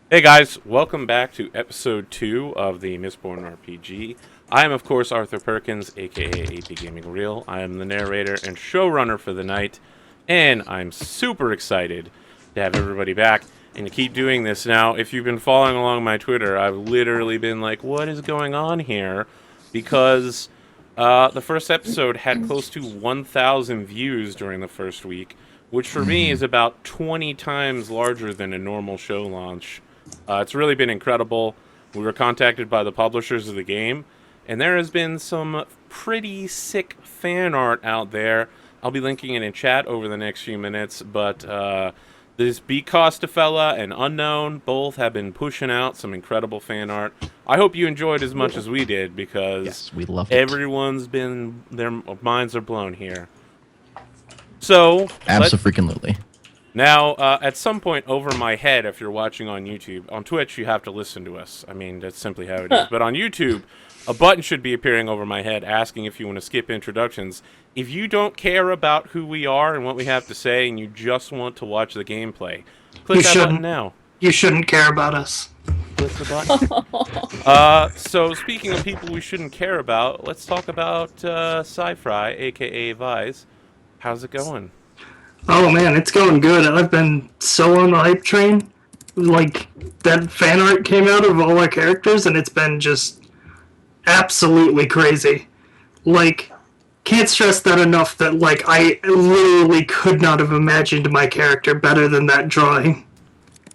Hey guys, welcome back to episode 2 of the Mistborn RPG. I am, of course, Arthur Perkins, aka APGamingREAL. I am the narrator and showrunner for the night, and I'm super excited to have everybody back and to keep doing this. Now, if you've been following along my Twitter, I've literally been like, what is going on here? Because the first episode had close to 1,000 views during the first week, which for me is about 20 times larger than a normal show launch. It's really been incredible. We were contacted by the publishers of the game, and there has been some pretty sick fan art out there. I'll be linking it in chat over the next few minutes, but this B. Costafella and Unknown both have been pushing out some incredible fan art. I hope you enjoyed as much as we did, because Yes, we loved it. everyone's been, their minds are blown here. So, Absolutely. now, at some point over my head, if you're watching on YouTube, on Twitch, you have to listen to us. I mean, that's simply how it is. But on YouTube, a button should be appearing over my head asking if you want to skip introductions. If you don't care about who we are and what we have to say, and you just want to watch the gameplay, click that button now. You shouldn't care about us. Click the button. So, speaking of people we shouldn't care about, let's talk about SciFri, aka Vyse. How's it going? Oh man, it's going good. I've been so on the hype train. Like, that fan art came out of all our characters, and it's been just absolutely crazy. Like, can't stress that enough that, like, I literally could not have imagined my character better than that drawing.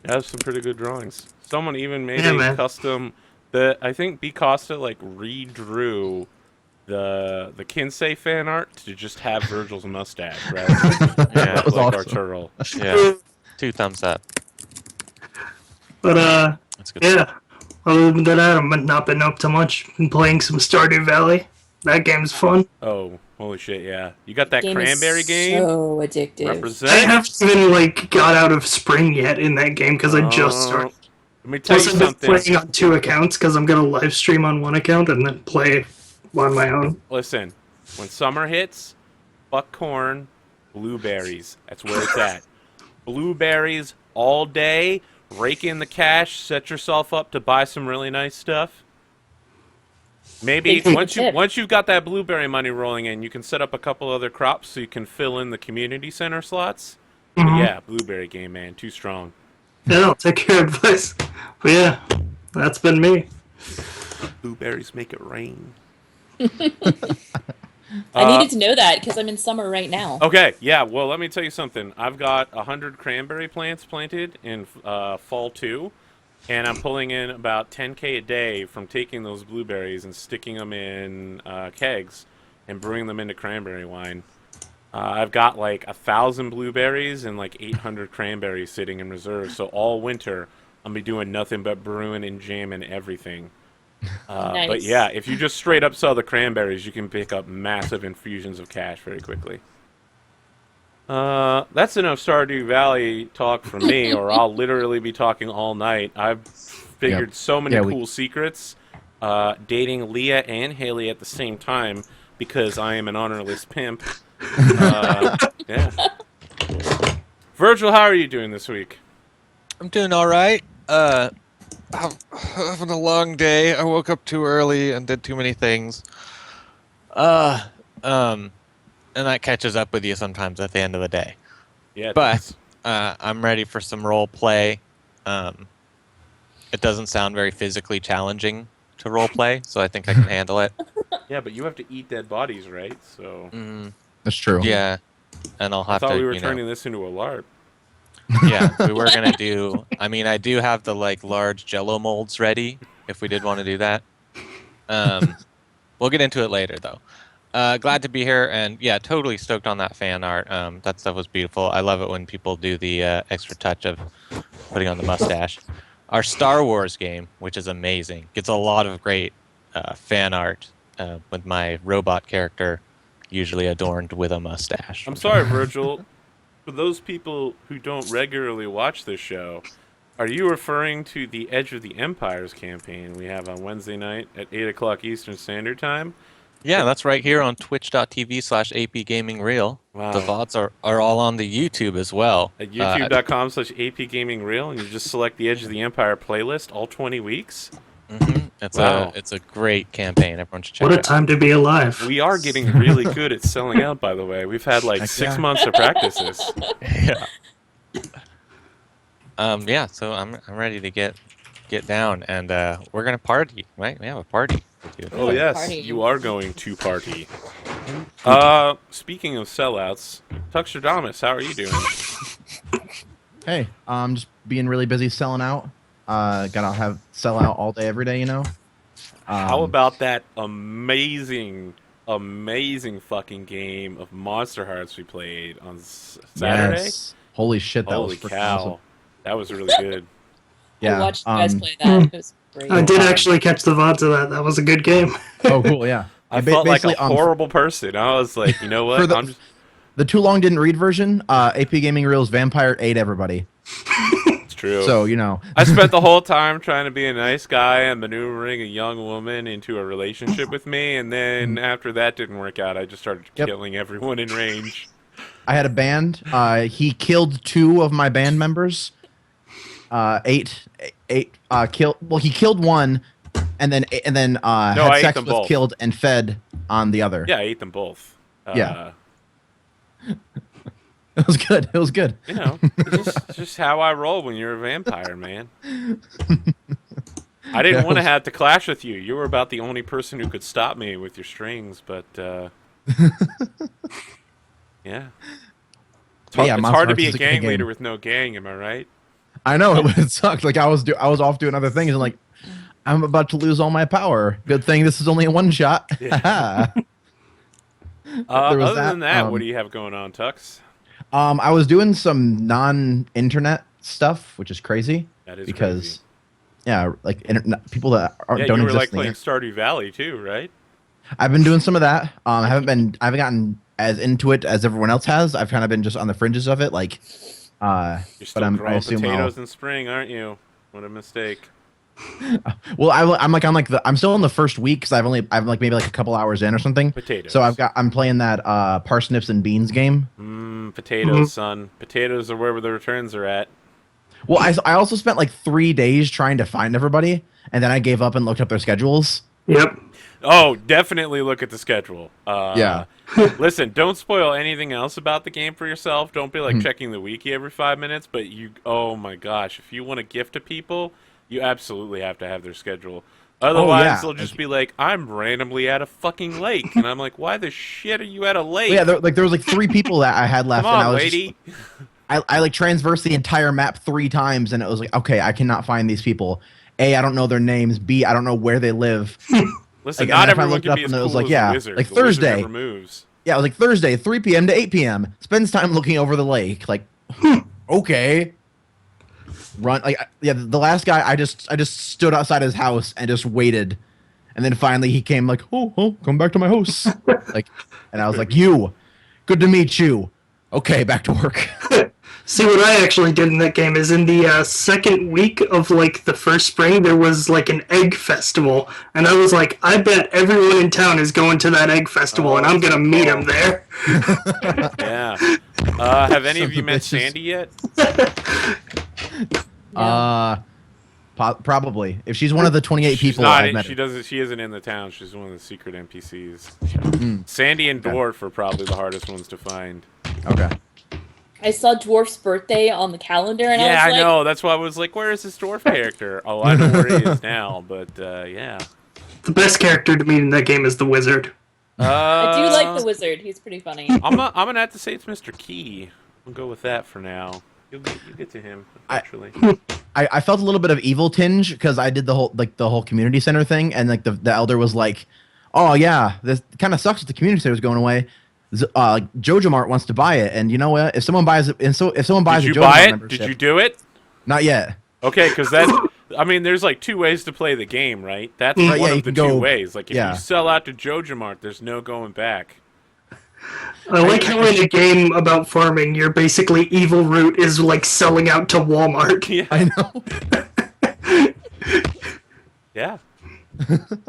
That's some pretty good drawings. Someone even made Yeah, a man. custom. I think B. Costa like redrew the KinSay fan art to just have Virgil's mustache, right? Yeah, That was like awesome. Arturo. Yeah, 2 thumbs up. But, That's good. yeah. Other than that, I've not been up to much. Been playing some Stardew Valley. That game's fun. Oh, holy shit! Yeah, you got that Game cranberry is game. so addictive. I Represent. haven't even, like, got out of spring yet in that game because I just started. Let me tell you Plus, I've been something. playing on 2 accounts because I'm gonna live stream on 1 account and then play on my own. Listen, when summer hits, fuck corn, blueberries. That's where it's at. Blueberries all day. Rake in the cash. Set yourself up to buy some really nice stuff. Maybe Big once tip. you've got that blueberry money rolling in, you can set up a couple other crops so you can fill in the community center slots. But yeah, blueberry game, man, too strong. Yeah, I'll take your advice. But yeah, that's been me. Blueberries make it rain. I needed to know that because I'm in summer right now. Okay, yeah. Well, let me tell you something. I've got 100 cranberry plants planted in fall 2, and I'm pulling in about 10K a day from taking those blueberries and sticking them in kegs and brewing them into cranberry wine. I've got like 1,000 blueberries and like 800 cranberries sitting in reserve. So all winter, I'll be doing nothing but brewing and jamming everything. But Nice. yeah, if you just straight up sell the cranberries, you can pick up massive infusions of cash very quickly. That's enough Stardew Valley talk from me, or I'll literally be talking all night. I've figured Yep. so many Yeah, cool secrets, dating Leah and Haley at the same time because I am an honorless pimp. Yeah. Virgil, how are you doing this week? I'm doing all right. Having a long day. I woke up too early and did too many things. And that catches up with you sometimes at the end of the day. Yeah, it But does. I'm ready for some role play. It doesn't sound very physically challenging to role play, so I think I can handle it. Yeah, but you have to eat dead bodies, right? So That's true. Yeah, and I'll I have thought to. we were you know, turning this into a LARP. Yeah, we were gonna do. I mean, I do have the like large Jello molds ready if we did want to do that. We'll get into it later though. Glad to be here, and yeah, totally stoked on that fan art. That stuff was beautiful. I love it when people do the extra touch of putting on the mustache. Our Star Wars game, which is amazing, gets a lot of great fan art with my robot character usually adorned with a mustache. I'm sorry, Virgil. For those people who don't regularly watch this show, are you referring to the Edge of the Empires campaign we have on Wednesday night at 8 o'clock Eastern Standard Time? Yeah, that's right here on twitch.tv/APGamingREAL. Wow. The VODs are all on the YouTube as well. At youtube.com/APGamingREAL, and you just select the Edge of the Empire playlist, all 20 weeks. It's Wow. it's a great campaign. Everyone should check What it a out. time to be alive. We are getting really good at selling out, by the way. We've had like Heck 6 yeah. months to practice this. Yeah. Yeah. So I'm ready to get down, and we're gonna party, right? We have a party. Oh, yes, Party. you are going to party. Speaking of sellouts, Tuxtradamus, how are you doing? Hey, just being really busy selling out. Gotta sell out all day, every day, you know. How about that amazing fucking game of Monster Hearts we played on Saturday? Yes. Holy shit, that Holy was freaking cow. awesome. That was really good. Yeah. I watched you guys play that. It was great. I did actually catch the VODs of that. That was a good game. Oh, cool. Yeah. I felt like a basically, horrible person. I was like, you know what? I'm just... the too long didn't read version. AP Gaming Real's Vampire ate everybody. It's true. So you know. I spent the whole time trying to be a nice guy and maneuvering a young woman into a relationship with me, and then after that didn't work out, I just started killing everyone in range. I had a band. He killed 2 of my band members. He killed one, and then I had ate sex them with, both. killed, and fed on the other. Yeah, I ate them both. Yeah. It was good. It was good. You know, it's just how I roll when you're a vampire, man. I didn't want to have to clash with you. You were about the only person who could stop me with your strings, but yeah. It's hard, it's hard to be a gang leader with no gang, am I right? I know, it sucked. Like I was off doing other things, and like I'm about to lose all my power. Good thing this is only a one shot. Yeah. was Other that, than that, what do you have going on, Tux? I was doing some non-internet stuff, which is crazy. That is because, crazy. yeah, like people that don't you were exist. like playing Stardew Valley too, right? I've been doing some of that. I haven't gotten as into it as everyone else has. I've kind of been just on the fringes of it, like. You're still I growing assume potatoes in spring, aren't you? What a mistake. Well, I'm still in the first week because I'm like maybe like a couple hours in or something. Potatoes. So I'm playing that parsnips and beans game. Potatoes, son. Potatoes are where the returns are at. Well, I also spent like 3 days trying to find everybody, and then I gave up and looked up their schedules. Yep. Oh, definitely look at the schedule. Yeah. Listen, don't spoil anything else about the game for yourself. Don't be like checking the wiki every 5 minutes, but oh my gosh, if you want to gift to people, you absolutely have to have their schedule. Otherwise, they'll just be like, I'm randomly at a fucking lake. And I'm like, why the shit are you at a lake? Well, yeah, there was like 3 people that I had left. Come on, and I was lady. I like transversed the entire map 3 times, and it was like, okay, I cannot find these people. A, I don't know their names. B, I don't know where they live. Listen, Like, not and I everyone looked can up be as and it cool was like, as yeah, a wizard. like The wizard Thursday. never moves. Yeah, it was like Thursday, 3 p.m. to 8 p.m. Spends time looking over the lake. Like, okay. Run. Like, yeah, the last guy, I just stood outside his house and just waited. And then finally he came like, oh, come back to my house. Like, and I was like, good to meet you. Okay, back to work. See, what I actually did in that game is in the second week of, like, the first spring, there was, like, an egg festival. And I was like, I bet everyone in town is going to that egg festival, and I'm going to meet them there. Yeah. Have any of Sons you of met bitches. Sandy yet? Probably. If she's one of the 28 She's people not I've in, met. she isn't in the town. She's one of the secret NPCs. Sandy and Dwarf are probably the hardest ones to find. Okay. I saw Dwarf's birthday on the calendar, and Yeah, I was like, I know. That's why I was like, where is this dwarf character? Oh, I know where he is now, but yeah. The best character to meet in that game is the wizard. I do like the wizard. He's pretty funny. I'm gonna have to say it's Mr. Key. I'll go with that for now. You'll get to him eventually. I felt a little bit of evil tinge because I did the whole community center thing, and like the elder was like, "Oh yeah, this kind of sucks that the community center is going away. Jojo Mart wants to buy it, and you know what? If someone buys it, if someone buys Did a you Jojo buy Mart it? membership, Did you do it? not yet. Okay, because I mean, there's like 2 ways to play the game, right? That's Right, one yeah, you of the can 2 go- ways. Like if yeah. you sell out to Jojo Mart, there's no going back. I like how in a game about farming, your basically evil route is, like, selling out to Walmart. Yeah. I know. Yeah.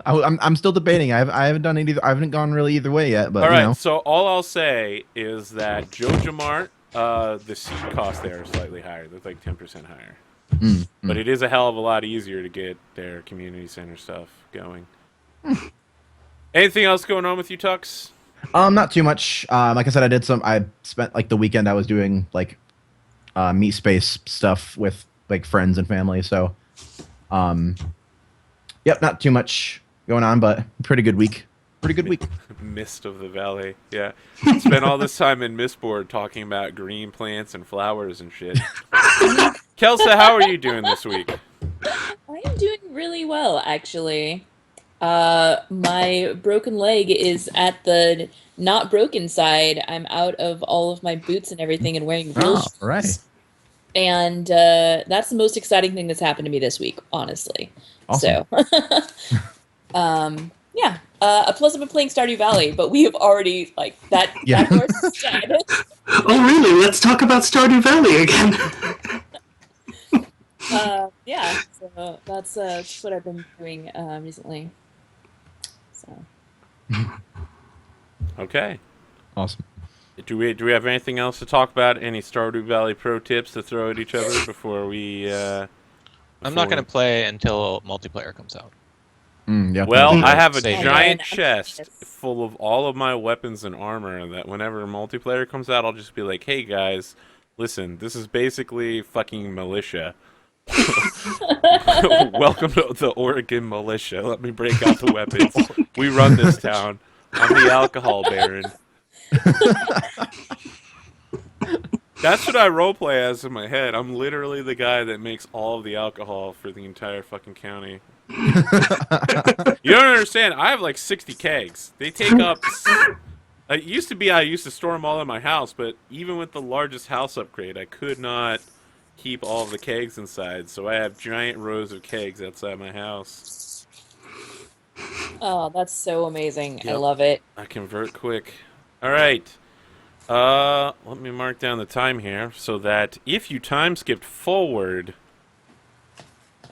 I'm still debating. I haven't done either. I haven't gone really either way yet. But All right, you know. so all I'll say is that JojaMart, the seed costs there are slightly higher. They're like 10% higher. But it is a hell of a lot easier to get their community center stuff going. Anything else going on with you, Tux? Not too much. Like I said, I spent like the weekend I was doing like meat space stuff with like friends and family. So, yep, not too much going on, but pretty good week. Pretty good week. Mist of the Valley. Yeah. Spent all this time in Mistborn talking about green plants and flowers and shit. Kelsa, how are you doing this week? I am doing really well, actually. My broken leg is at the not broken side. I'm out of all of my boots and everything and wearing real shoes. Right. And that's the most exciting thing that's happened to me this week, honestly. Awesome. So, yeah. Plus, I've been playing Stardew Valley, but we have already, like, that horse is dead. Oh, really? Let's talk about Stardew Valley again. Yeah, so that's what I've been doing recently. So. Okay. Awesome. Do we have anything else to talk about? Any Stardew Valley pro tips to throw at each other before we? I'm not going to play until multiplayer comes out. Yeah. Well, I have a Same. giant chest full of all of my weapons and armor that whenever multiplayer comes out, I'll just be like, hey guys, listen, this is basically fucking militia. Welcome to the Oregon militia. Let me break out the weapons. We run this town. I'm the alcohol baron. That's what I roleplay as in my head. I'm literally the guy that makes all of the alcohol for the entire fucking county. You don't understand. I have like 60 kegs. They take up... It used to be I used to store them all in my house, but even with the largest house upgrade, I could not keep all of the kegs inside, so I have giant rows of kegs outside my house. Oh, that's so amazing. Yep. I love it. I convert quick. Alright. Let me mark down the time here so that if you time skipped forward,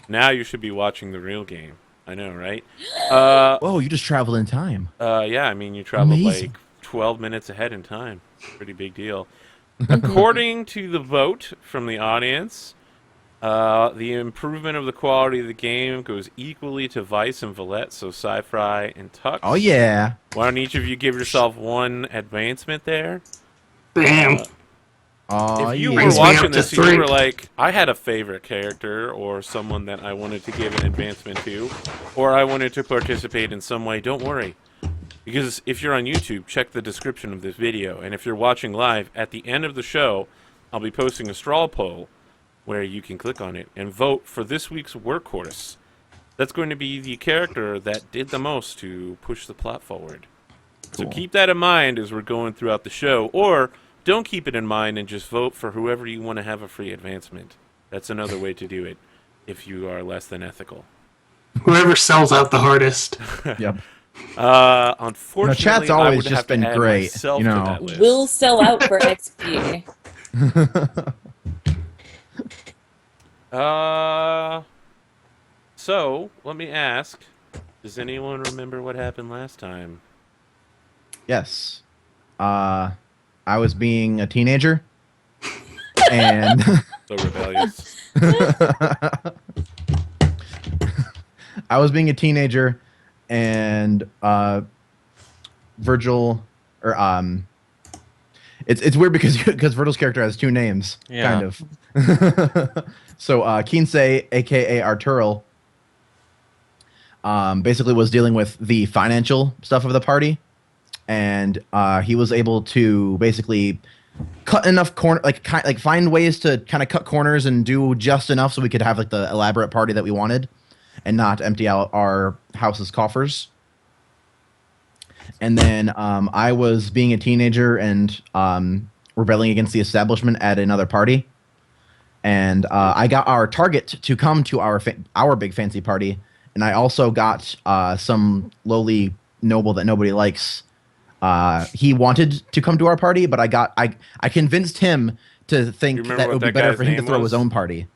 now you should be watching the real game. I know, right? Whoa, you just traveled in time. Yeah, I mean, you traveled Amazing. like 12 minutes ahead in time. Pretty big deal. According to the vote from the audience, the improvement of the quality of the game goes equally to Vyse and Valette, so SciFri and Tux. Oh yeah. Why don't each of you give yourself one advancement there? Bam. Oh If you yeah. were Brings me watching up to this and you 3. were like, I had a favorite character or someone that I wanted to give an advancement to, or I wanted to participate in some way, don't worry. Because if you're on YouTube, check the description of this video. And if you're watching live, at the end of the show, I'll be posting a straw poll where you can click on it and vote for this week's workhorse. That's going to be the character that did the most to push the plot forward. So keep that in mind as we're going throughout the show, or don't keep it in mind and just vote for whoever you want to have a free advancement. That's another way to do it if you are less than ethical. Whoever sells out the hardest. Yep. Unfortunately, chat's I always would just have to been add great, myself you to know. that list. We'll sell out for XP. So let me ask: does anyone remember what happened last time? Yes. I was being a teenager, and So rebellious. I was being a teenager, and Virgil, or it's weird because Virgil's character has two names, Yeah. kind of. So KinSay, aka Arturo, basically was dealing with the financial stuff of the party, and he was able to basically cut enough find ways to kind of cut corners and do just enough so we could have like the elaborate party that we wanted, and not empty out our house's coffers. And then I was being a teenager and rebelling against the establishment at another party. And I got our target to come to our big fancy party. And I also got some lowly noble that nobody likes. He wanted to come to our party, but I convinced him to think You remember that it what would be that better guy's for him to name throw was? his own party.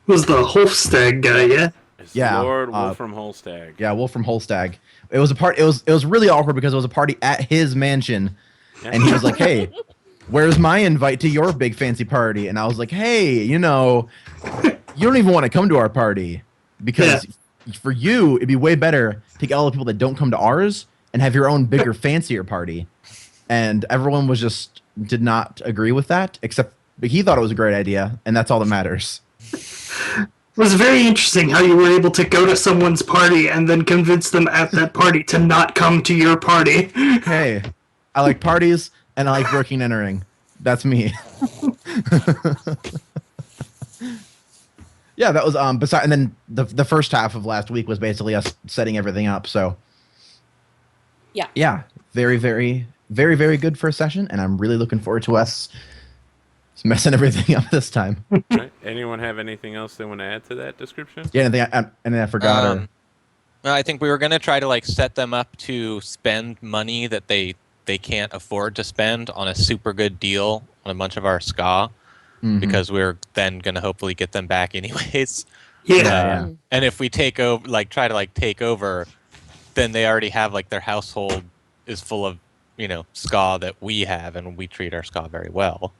Was the Hofstad guy, yeah? I It's Yeah, Lord Wolfram Holstag. Yeah, Wolfram Holstag. It was a part. It was really awkward because it was a party at his mansion, and he was like, "Hey, where's my invite to your big fancy party?" And I was like, "Hey, you don't even want to come to our party because for you it'd be way better to get all the people that don't come to ours and have your own bigger, fancier party." And everyone did not agree with that, except he thought it was a great idea, and that's all that matters. It was very interesting how you were able to go to someone's party and then convince them at that party to not come to your party. Hey, I like parties and I like breaking and entering. That's me. Yeah, that was and then the first half of last week was basically us setting everything up. So yeah, very, very, very, very good first session, and I'm really looking forward to us messing everything up this time. Right. Anyone have anything else they want to add to that description? Yeah, anything I forgot. No, I think we were going to try to like set them up to spend money that they can't afford to spend on a super good deal on a bunch of our ska, because we're then going to hopefully get them back anyways. Yeah. And if we take over, try to take over, then they already have their household is full of ska that we have, and we treat our ska very well.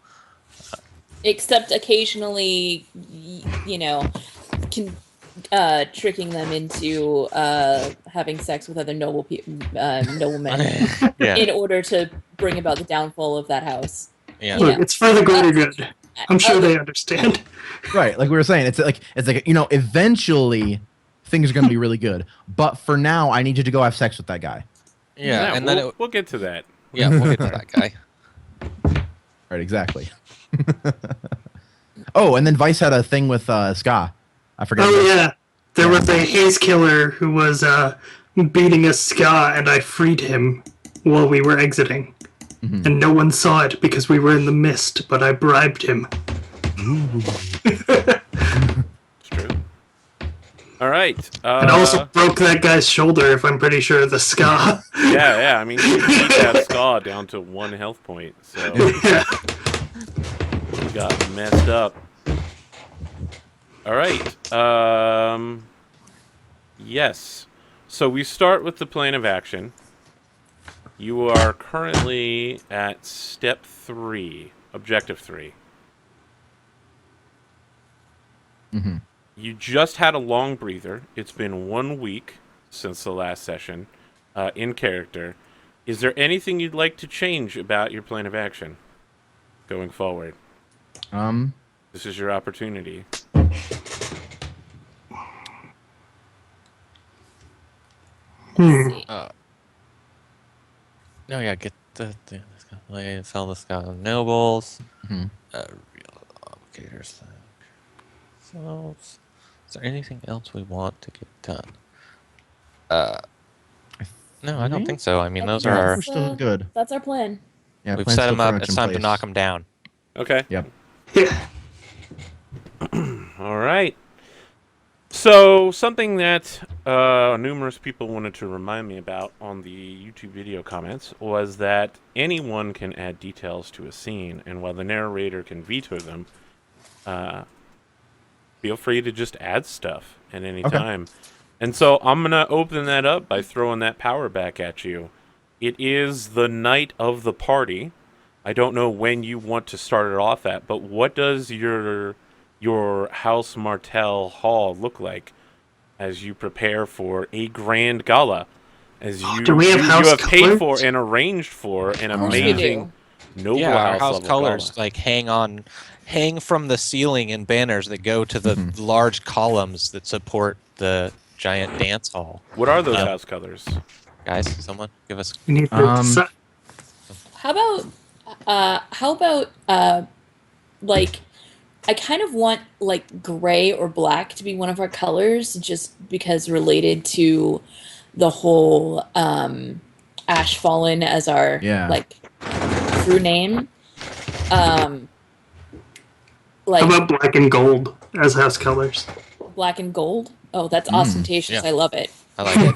Except occasionally, tricking them into having sex with other noblemen in order to bring about the downfall of that house. Yeah. Look, it's for the greater good. I'm sure they understand. Right, like we were saying, it's like eventually things are going to be really good, but for now, I need you to go have sex with that guy. Yeah, and then we'll get to that. Yeah, we'll get to that guy. Right, exactly. Oh, and then Vyse had a thing with ska. I forgot. Oh, yeah. There was a haze killer who was beating a ska, and I freed him while we were exiting. And no one saw it because we were in the mist, but I bribed him. It's true. All right. And I also broke that guy's shoulder, if I'm pretty sure, the ska. Yeah. I mean, you beat that ska down to 1 health point, so Yeah. you got messed up. All right. Yes. So we start with the plan of action. You are currently at step 3, objective 3. You just had a long breather. It's been 1 week since the last session in character. Is there anything you'd like to change about your plan of action going forward? This is your opportunity. No, yeah, get the sell the ska nobles. Real obligators. So, is there anything else we want to get done? No, I don't think so. I mean, those are our. We're still good. That's our plan. Yeah, We've plan's set still them up. pretty much It's in time to place. knock them down. Okay. Yep. Yeah. All right. So, something that numerous people wanted to remind me about on the YouTube video comments was that anyone can add details to a scene, and while the narrator can veto them, feel free to just add stuff at any time. And so I'm going to open that up by throwing that power back at you. It is the night of the party. I don't know when you want to start it off at, but what does your House Martell Hall look like as you prepare for a grand gala? As Do we have you house have paid colors? for and arranged for an course we amazing noble Yeah, our house house level colors gala. hang from the ceiling in banners that go to the large columns that support the giant dance hall. What are those house colors? Guys, someone give us. We need to decide. How about I kind of want gray or black to be one of our colors, just because related to the whole Ash Fallen as our true name. How about black and gold as house colors? Black and gold. Oh, that's ostentatious. yeah. I love it. I like it.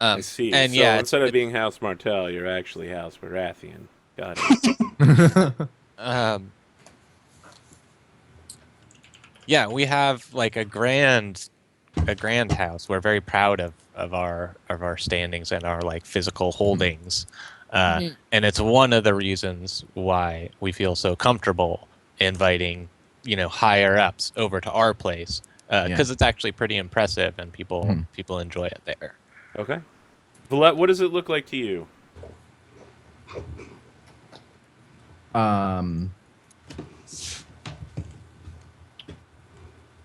I see. And so yeah, instead of being House Martell, you're actually House Baratheon. Got it. Yeah, we have a grand a grand house. We're very proud of our standings and our like physical holdings, and it's one of the reasons why we feel so comfortable inviting higher ups over to our place, because it's actually pretty impressive and people enjoy it there. Okay. Valette, what does it look like to you? Do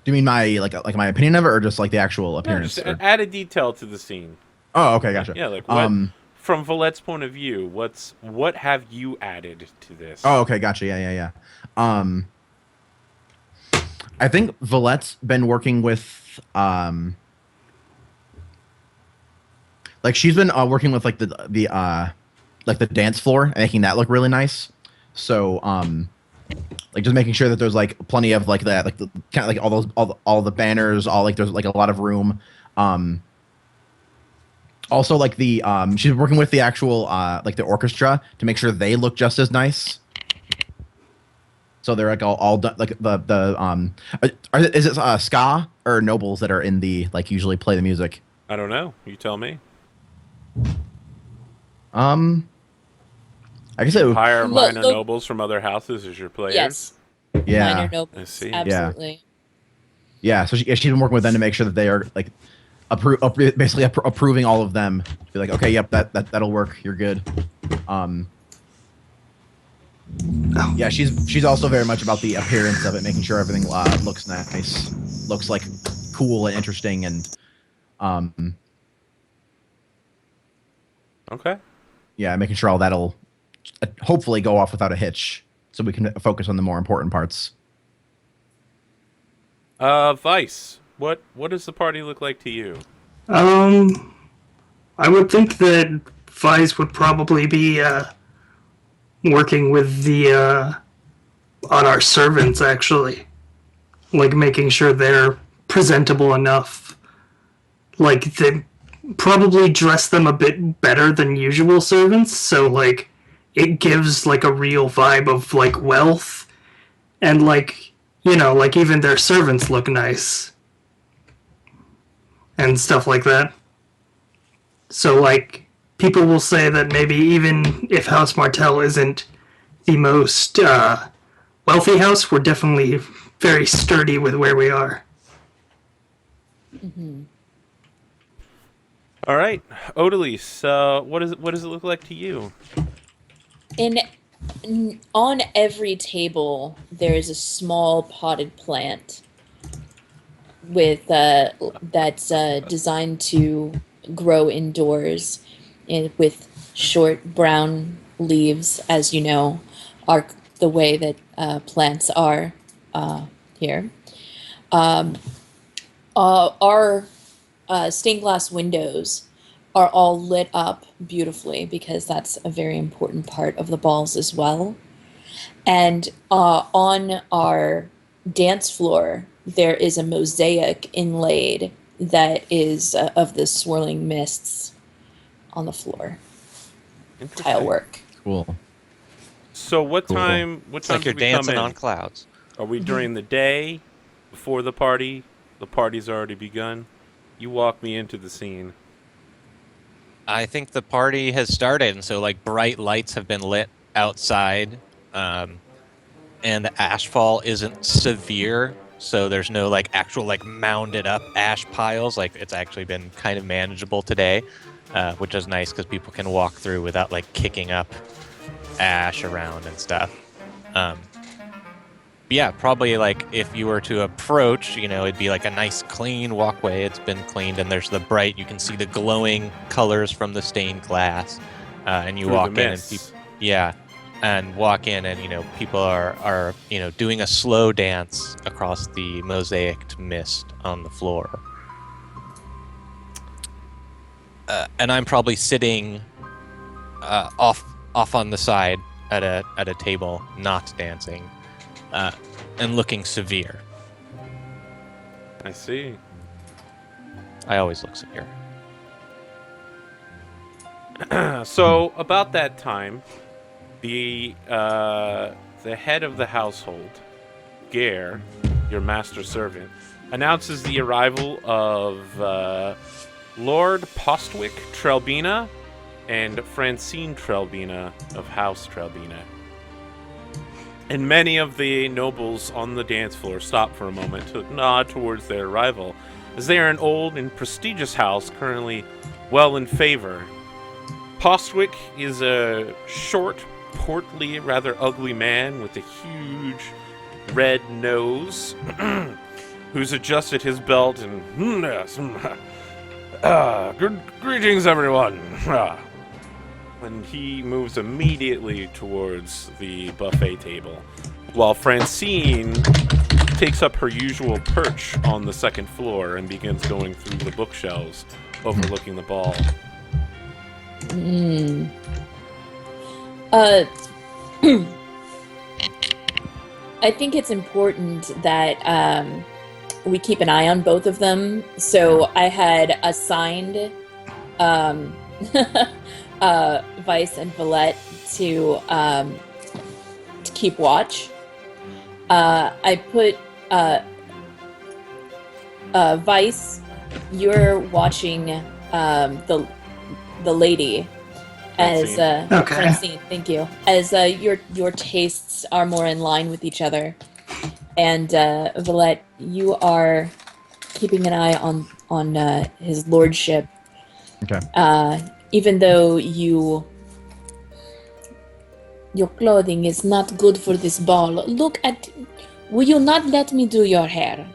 you mean my like my opinion of it, or just like the actual No, appearance? just add a detail to the scene. Oh, okay, gotcha. Yeah, like what, from Valette's point of view, what have you added to this? Oh, okay, gotcha. Yeah. I think Valette's been working with like she's been working with like the dance floor and making that look really nice. So like just making sure that there's like plenty of like that, like the kind of like all the banners, all like there's like a lot of room. Also like the she's working with the actual like the orchestra to make sure they look just as nice. So they're like all done, like is it ska or nobles that are in the like usually play the music? I don't know. You tell me. I guess it would, Hire minor nobles from other houses as your players. Yes. yeah. Minor nobles. I see. Absolutely. Yeah, so she's been working with them to make sure that they are like basically approving all of them. To be like, okay, yep, that'll work. You're good. Yeah, she's also very much about the appearance of it, making sure everything looks nice, looks like cool and interesting, and Okay. yeah, making sure all that'll hopefully go off without a hitch, so we can focus on the more important parts. Vyse, what does the party look like to you? I would think that Vyse would probably be working with the on our servants, actually, like making sure they're presentable enough. Like they probably dress them a bit better than usual servants, so like it gives like a real vibe of like wealth, and like like even their servants look nice and stuff like that. So like people will say that maybe even if House Martell isn't the most wealthy house, we're definitely very sturdy with where we are. All right, Odalys, what does it look like to you? On every table, there is a small potted plant with that's designed to grow indoors, with short brown leaves, as you know, are the way that plants are here. Our stained glass windows are all lit up beautifully because that's a very important part of the balls as well. And on our dance floor, there is a mosaic inlaid that is of the swirling mists on the floor. Tile work. Cool. So what time? What It's time like you're do we come dancing in? on clouds. Are we during the day, before the party? The party's already begun. You walk me into the scene. I think the party has started, and so like bright lights have been lit outside, and the ashfall isn't severe, so there's no like actual like mounded up ash piles. Like it's actually been kind of manageable today, which is nice because people can walk through without like kicking up ash around and stuff. Yeah, probably like if you were to approach, it'd be like a nice clean walkway. It's been cleaned, and there's the bright. You can see the glowing colors from the stained glass, and you Through walk the in, and mists. and walk in, and people are doing a slow dance across the mosaicked mist on the floor. And I'm probably sitting off on the side at a table, not dancing. And looking severe. I see. I always look severe. So about that time, the head of the household, Gare, your master servant, announces the arrival of Lord Postwick Trelbina and Francine Trelbina of House Trelbina. And many of the nobles on the dance floor stop for a moment to nod towards their arrival, as they are an old and prestigious house currently well in favor. Postwick is a short, portly, rather ugly man with a huge red nose who's adjusted his belt and greetings everyone. And he moves immediately towards the buffet table, while Francine takes up her usual perch on the second floor and begins going through the bookshelves overlooking the ball. I think it's important that we keep an eye on both of them. So I had assigned Vyse and Valette to keep watch. I put Vyse, you're watching the lady as Okay. Francine, thank you. As your tastes are more in line with each other, and Valette, you are keeping an eye on his lordship. Okay. Even though your clothing is not good for this ball, look at. Will you not let me do your hair?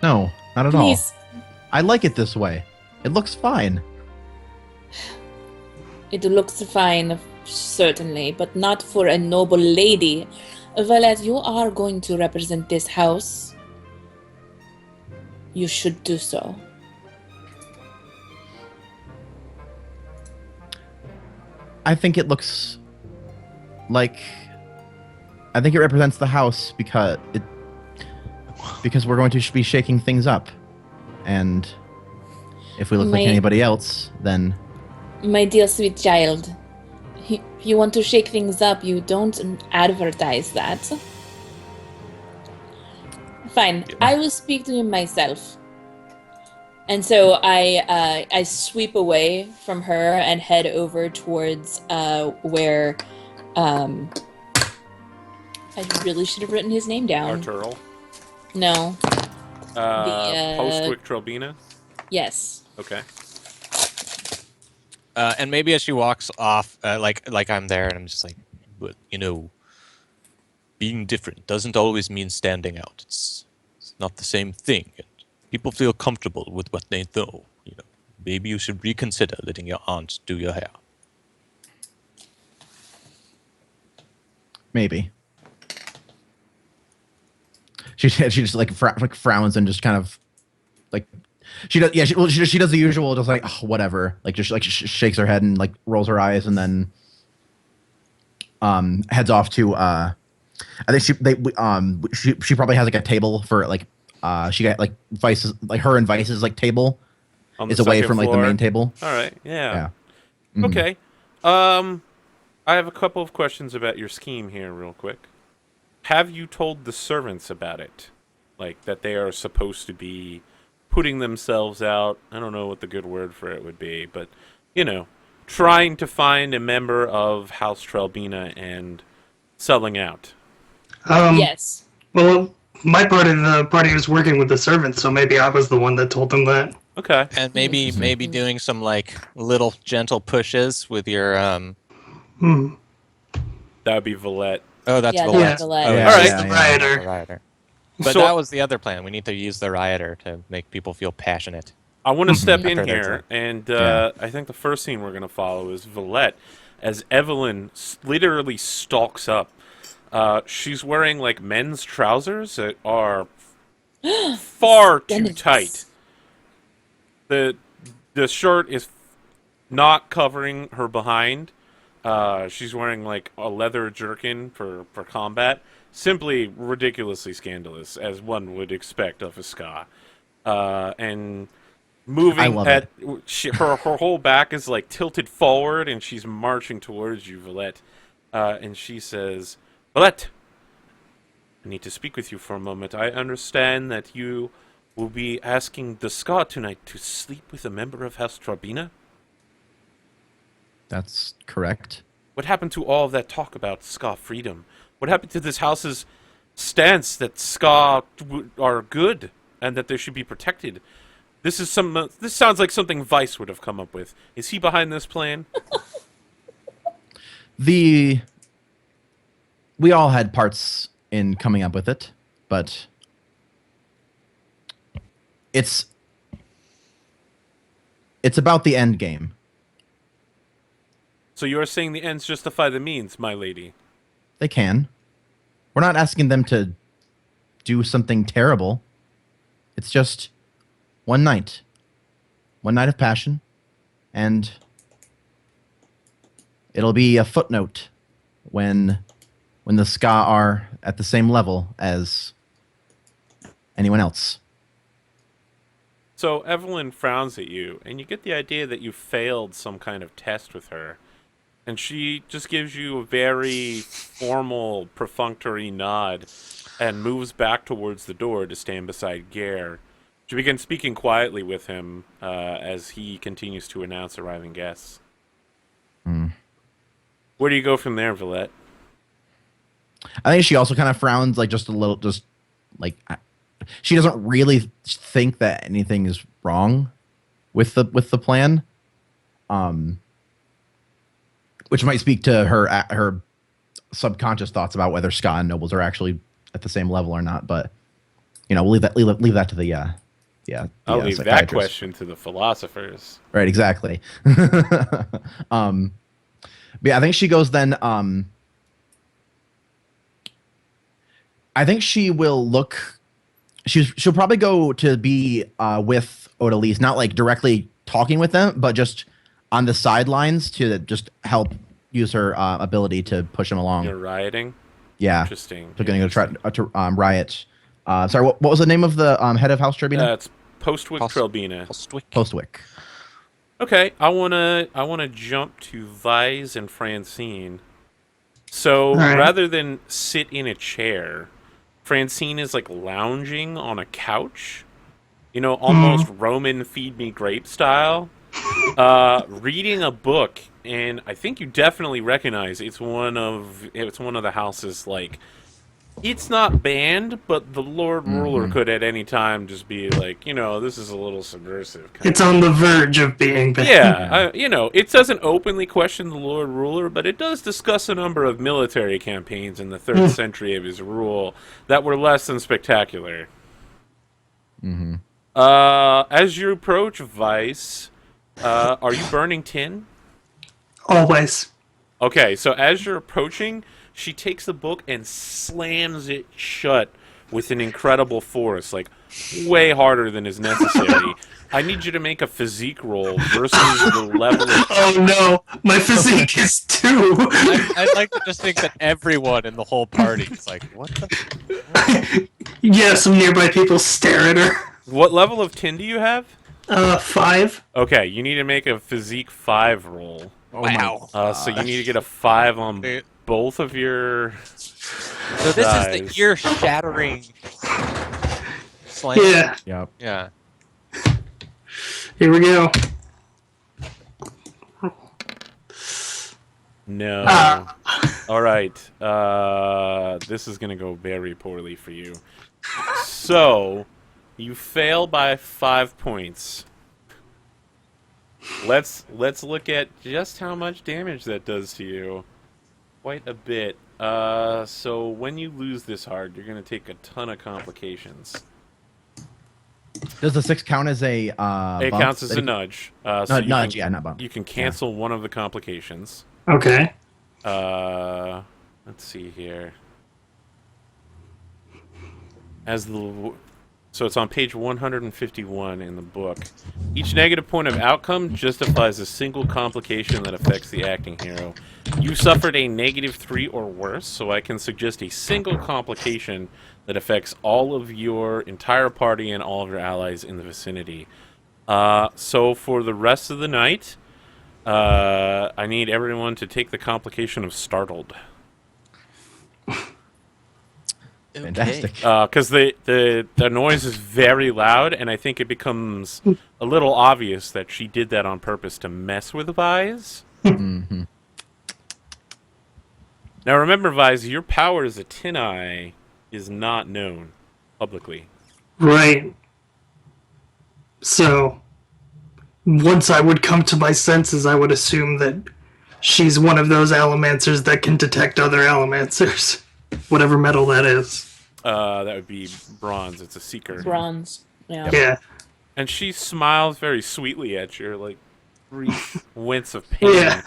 No, not at Please. all. I like it this way. It looks fine. It looks fine, certainly, but not for a noble lady. Valette, you are going to represent this house. You should do so. I think it looks like. I think it represents the house because we're going to be shaking things up, and if we look like anybody else, then. My dear sweet child, if you want to shake things up, you don't advertise that. Fine, I will speak to him myself. And so I sweep away from her and head over towards where I really should have written his name down. Arturl. No. Postwick Trelbina. Yes. Okay. And maybe as she walks off, like I'm there, and I'm just like, but being different doesn't always mean standing out. It's not the same thing. And people feel comfortable with what they know. Maybe you should reconsider letting your aunt do your hair. Maybe. She just like frowns and just kind of like she does. Yeah, she does the usual, just like whatever. Like just like shakes her head and like rolls her eyes and then heads off to I think she probably has like a table for like she got like Vyse's, like her and Vyse's like table is away from like the main table. All right. Yeah. Mm-hmm. Okay. I have a couple of questions about your scheme here, real quick. Have you told the servants about it? Like, that they are supposed to be putting themselves out? I don't know what the good word for it would be, but, trying to find a member of House Trelbina and selling out. Yes. Well, my part of the party was working with the servants, so maybe I was the one that told them that. Okay. And maybe doing some like little gentle pushes with your That would be Valette. Oh, that's Yeah, Valette. that's Valette. Oh, Yeah, All right. The rioter. The rioter. But So- that was the other plan. We need to use the rioter to make people feel passionate. I want to step in After their here, turn. and I think the first scene we're going to follow is Valette, as Evelyn literally stalks up. She's wearing, like, men's trousers that are far too Goodness. tight. The shirt is not covering her behind. She's wearing, like, a leather jerkin for combat. Simply ridiculously scandalous, as one would expect of a ska. And moving I love at her whole back is like tilted forward, and she's marching towards you, Valette. And she says, "Valette, I need to speak with you for a moment. I understand that you will be asking the Ska tonight to sleep with a member of House Trabina? That's correct. What happened to all of that talk about Ska freedom? What happened to this house's stance that Ska are good and that they should be protected? This sounds like something Vyse would have come up with. Is he behind this plan? We all had parts in coming up with it, but it's about the end game. So you are saying the ends justify the means, my lady? They can. We're not asking them to do something terrible. It's just one night of passion, and it'll be a footnote when the Ska are at the same level as anyone else. So Evelyn frowns at you, and you get the idea that you failed some kind of test with her. And she just gives you a very formal, perfunctory nod and moves back towards the door to stand beside Gare. She begins speaking quietly with him as he continues to announce arriving guests. Where do you go from there, Valette? I think she also kind of frowns, like just a little, just like she doesn't really think that anything is wrong with the plan, which might speak to her subconscious thoughts about whether Ska and nobles are actually at the same level or not. But we'll leave that to the I'll leave that question to the philosophers. Right, exactly. But yeah, I think she goes then. I think she will look. She'll probably go to be with Odalys, not like directly talking with them, but just on the sidelines to just help use her ability to push him along. You're rioting? Yeah. Interesting. So going to try to riot. Sorry, what was the name of the head of House Trabina? It's Postwick Trabina. Postwick. Okay, I wanna jump to Vyse and Francine. So rather than sit in a chair, Francine is like lounging on a couch, almost Roman feed me grape style, reading a book, and I think you definitely recognize it's one of the houses. Like, it's not banned, but the Lord Ruler could at any time just be like, this is a little subversive. It's on the verge of being banned. Yeah, it doesn't openly question the Lord Ruler, but it does discuss a number of military campaigns in the 3rd century of his rule that were less than spectacular. As you approach Vyse, are you burning tin? Always. Okay, so as you're approaching, she takes the book and slams it shut with an incredible force, like way harder than is necessary. I need you to make a physique roll versus the level of... Oh no, my physique is 2. I'd like to just think that everyone in the whole party is like, what the... Yeah, some nearby people stare at her. What level of tin do you have? 5. Okay, you need to make a physique 5 roll. Wow. So you need to get a 5 on both of your... So this is the ear-shattering slam? Yeah. Yep. Yeah. Here we go. No. All right. This is going to go very poorly for you. So, you fail by 5 points. Let's look at just how much damage that does to you. Quite a bit. So when you lose this hard, you're going to take a ton of complications. Does the 6 count as a It bump? counts as a nudge. So nudge, yeah, not bump. You can cancel one of the complications. Okay. Let's see here. So it's on page 151 in the book. Each negative point of outcome justifies a single complication that affects the acting hero. You suffered a -3 or worse, so I can suggest a single complication that affects all of your entire party and all of your allies in the vicinity. So for the rest of the night, I need everyone to take the complication of startled. Fantastic. Because the noise is very loud, and I think it becomes a little obvious that she did that on purpose to mess with Vyse. Mm-hmm. Now remember, Vyse, your power as a tin eye is not known publicly. Right. So, once I would come to my senses, I would assume that she's one of those allomancers that can detect other allomancers, whatever metal that is. That would be bronze. It's a seeker. Bronze. Yeah. Yeah. And she smiles very sweetly at your like brief wince of pain. Yeah.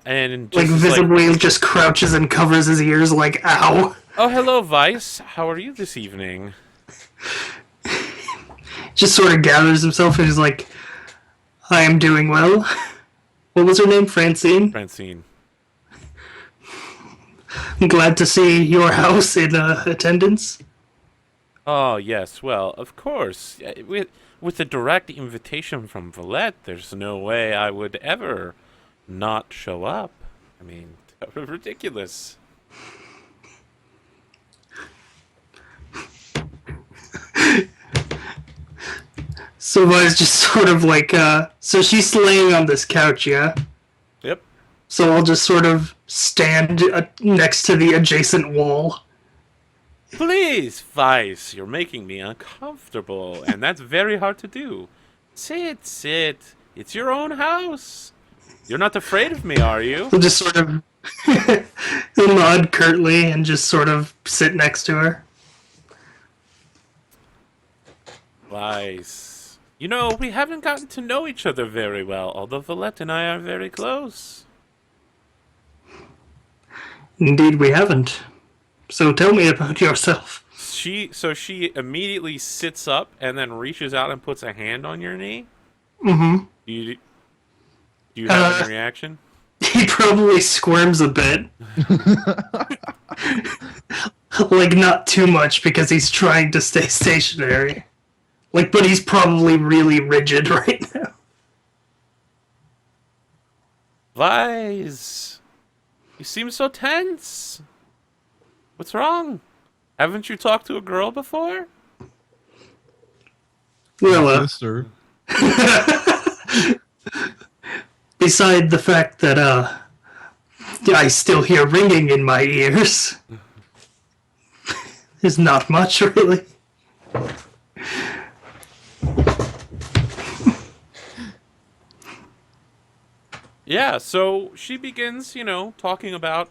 And Like just visibly just crouches and covers his ears like, ow. oh, hello, Vyse. How are you this evening? Just sort of gathers himself and is like, I am doing well. What was her name? Francine? Francine. I'm glad to see your house in attendance. Oh, yes. Well, of course. With a direct invitation from Valette, there's no way I would ever not show up. I mean, ridiculous. So Vyse just sort of like, so she's laying on this couch, yeah? Yep. So I'll just sort of stand next to the adjacent wall. Please, Vyse, you're making me uncomfortable, and that's very hard to do. Sit, sit. It's your own house. You're not afraid of me, are you? I'll just sort of nod curtly and just sort of sit next to her. Vyse. You know, we haven't gotten to know each other very well, although Valette and I are very close. Indeed, we haven't. So tell me about yourself. She immediately sits up and then reaches out and puts a hand on your knee. Mm-hmm. Do you have any reaction? He probably squirms a bit. Like, not too much because he's trying to stay stationary. Like, but he's probably really rigid right now. Vyse, you seem so tense. What's wrong? Haven't you talked to a girl before? Well, Sister. beside the fact that, I still hear ringing in my ears, there's not much, really. Yeah, so she begins, talking about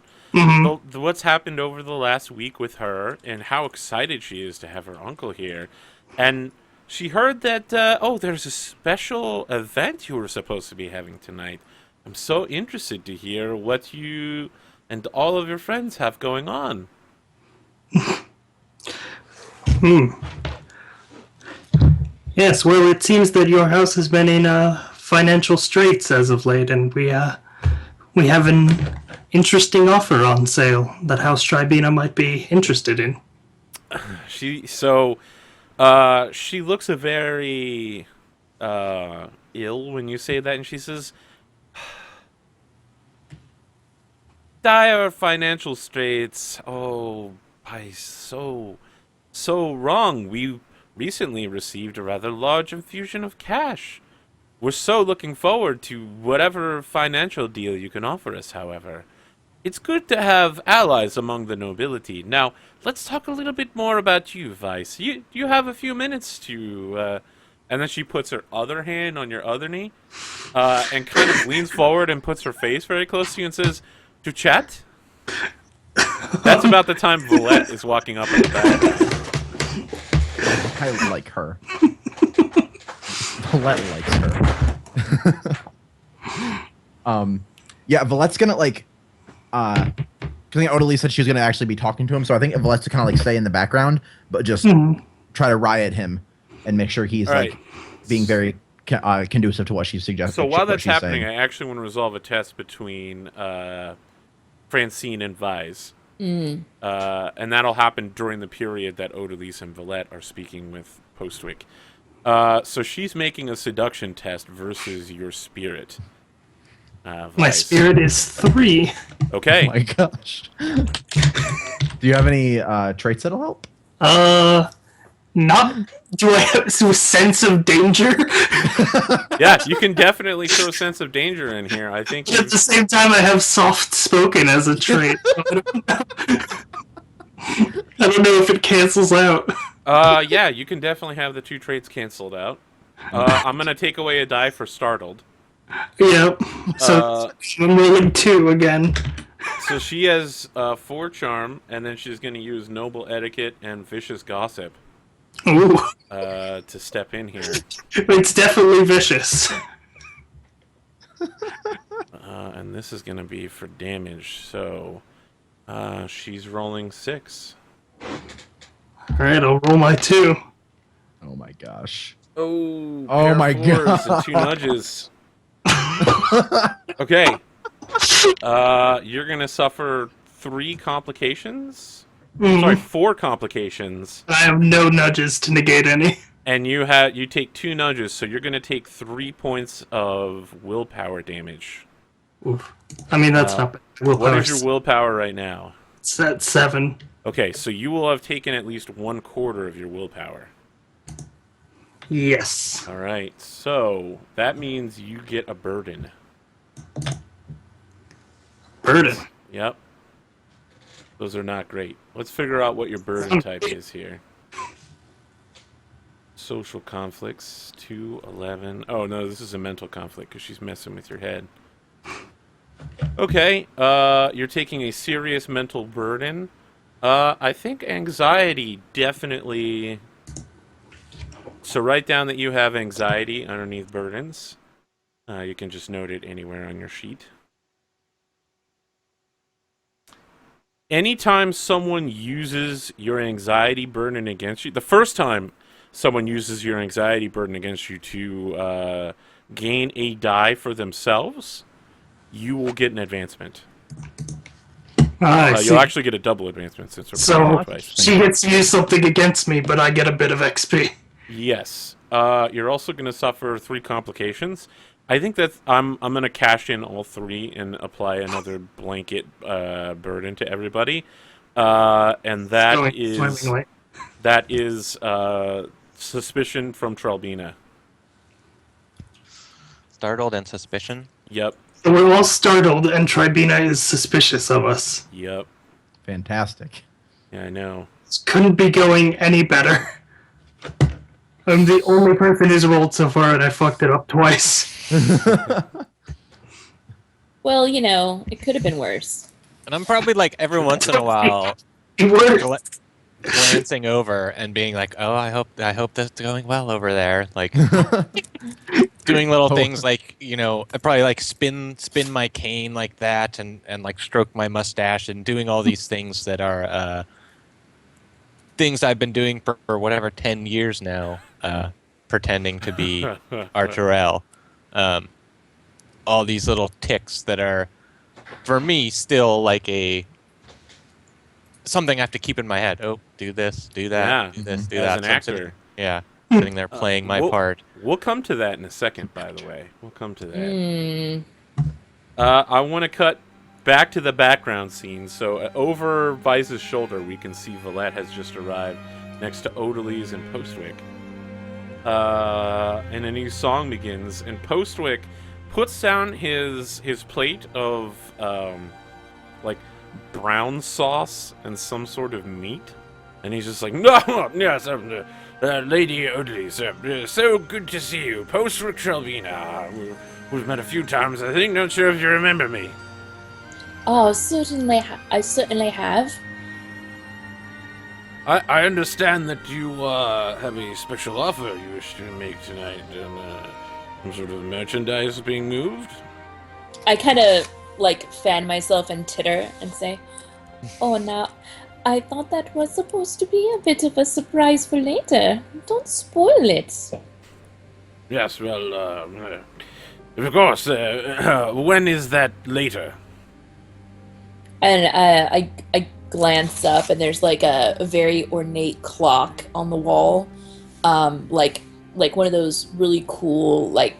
what's happened over the last week with her and how excited she is to have her uncle here. And she heard that, there's a special event you were supposed to be having tonight. I'm so interested to hear what you and all of your friends have going on. Yes, well, it seems that your house has been in financial straits as of late, and we have an interesting offer on sale that House Tribina might be interested in. She looks very ill when you say that, and she says, dire financial straits. Oh, so wrong. We recently received a rather large infusion of cash. We're so looking forward to whatever financial deal you can offer us, however. It's good to have allies among the nobility. Now, let's talk a little bit more about you, Vyse. You have a few minutes to... And then she puts her other hand on your other knee and kind of leans forward and puts her face very close to you and says, to chat? That's about the time Valette is walking up in the back. I like her. Valette likes her. Yeah, Valette's gonna because I think Odalys said she was gonna actually be talking to him, so I think Valette's gonna like stay in the background, but just try to riot him and make sure he's Right. being very conducive to what she's suggesting. So while that's happening, I actually want to resolve a test between Francine and Vyse. And that'll happen during the period that Odalys and Valette are speaking with Postwick. So she's making a seduction test versus your spirit. My Vyse. spirit is 3. Okay. Oh my gosh. Do you have any traits that'll help? Not. Do I have a sense of danger? Yeah, you can definitely show a sense of danger in here. I think. At the same time, I have soft spoken as a trait. I don't know if it cancels out. Yeah, you can definitely have the 2 traits canceled out. I'm gonna take away a die for startled. Yep. So I'm rolling 2 again. So she has 4 charm, and then she's gonna use noble etiquette and vicious gossip. Ooh. To step in here. It's definitely vicious. And this is gonna be for damage. So she's rolling 6. Alright, I'll roll my 2. Oh my gosh. Oh, Oh my god. And 2 nudges. Okay. You're gonna suffer 3 complications. Sorry, 4 complications. I have no nudges to negate any. And you take 2 nudges, so you're gonna take 3 points of willpower damage. Oof. I mean, that's not bad. What is your willpower right now? It's at 7. Okay, so you will have taken at least 1/4 of your willpower. Yes. All right, so that means you get a burden. Burden. Yep. Those are not great. Let's figure out what your burden type is here. Social conflicts, 2, 11. Oh, no, this is a mental conflict because she's messing with your head. Okay, you're taking a serious mental burden. I think anxiety definitely... So write down that you have anxiety underneath burdens. You can just note it anywhere on your sheet. Anytime someone uses your anxiety burden against you, the first time someone uses your anxiety burden against you to gain a die for themselves, you will get an advancement. You'll actually get a double advancement since we're so twice. She gets to use something against me, but I get a bit of XP. Yes. You're also going to suffer 3 complications. I think that I'm going to cash in all 3 and apply another blanket burden to everybody, and that is suspicion from Trelbina. Startled and suspicion. Yep. So we're all startled, and Tribina is suspicious of us. Yep. Fantastic. Yeah, I know. This couldn't be going any better. I'm the only person who's rolled so far, and I fucked it up twice. Well, you know, it could have been worse. And I'm probably like every once in a while glancing over and being like, "Oh, I hope that's going well over there." Like doing little things like, you know, I probably like spin my cane like that and like stroke my mustache and doing all these things that are things I've been doing for whatever 10 years now, pretending to be Arturel. All these little ticks that are, for me, still like something I have to keep in my head. Oh, do this, do that, do this, do As that. an actor. Sitting there playing my part. We'll come to that in a second, by the way. We'll come to that. I want to cut back to the background scene. So over Vyse's shoulder, we can see Valette has just arrived next to Odalys and Postwick. And a new song begins, and Postwick puts down his plate of like brown sauce and some sort of meat, and he's just like, "No, yes, Lady Odalys, so good to see you, Postwick Trelbina. We've met a few times, I think. Not sure if you remember me." Oh, certainly, I certainly have. I understand that you have a special offer you wish to make tonight, and some sort of merchandise being moved. I kind of like fan myself and titter and say, "Oh, now, I thought that was supposed to be a bit of a surprise for later. Don't spoil it." Yes, well, of course. When is that later? And I glance up, and there's like a very ornate clock on the wall, like one of those really cool like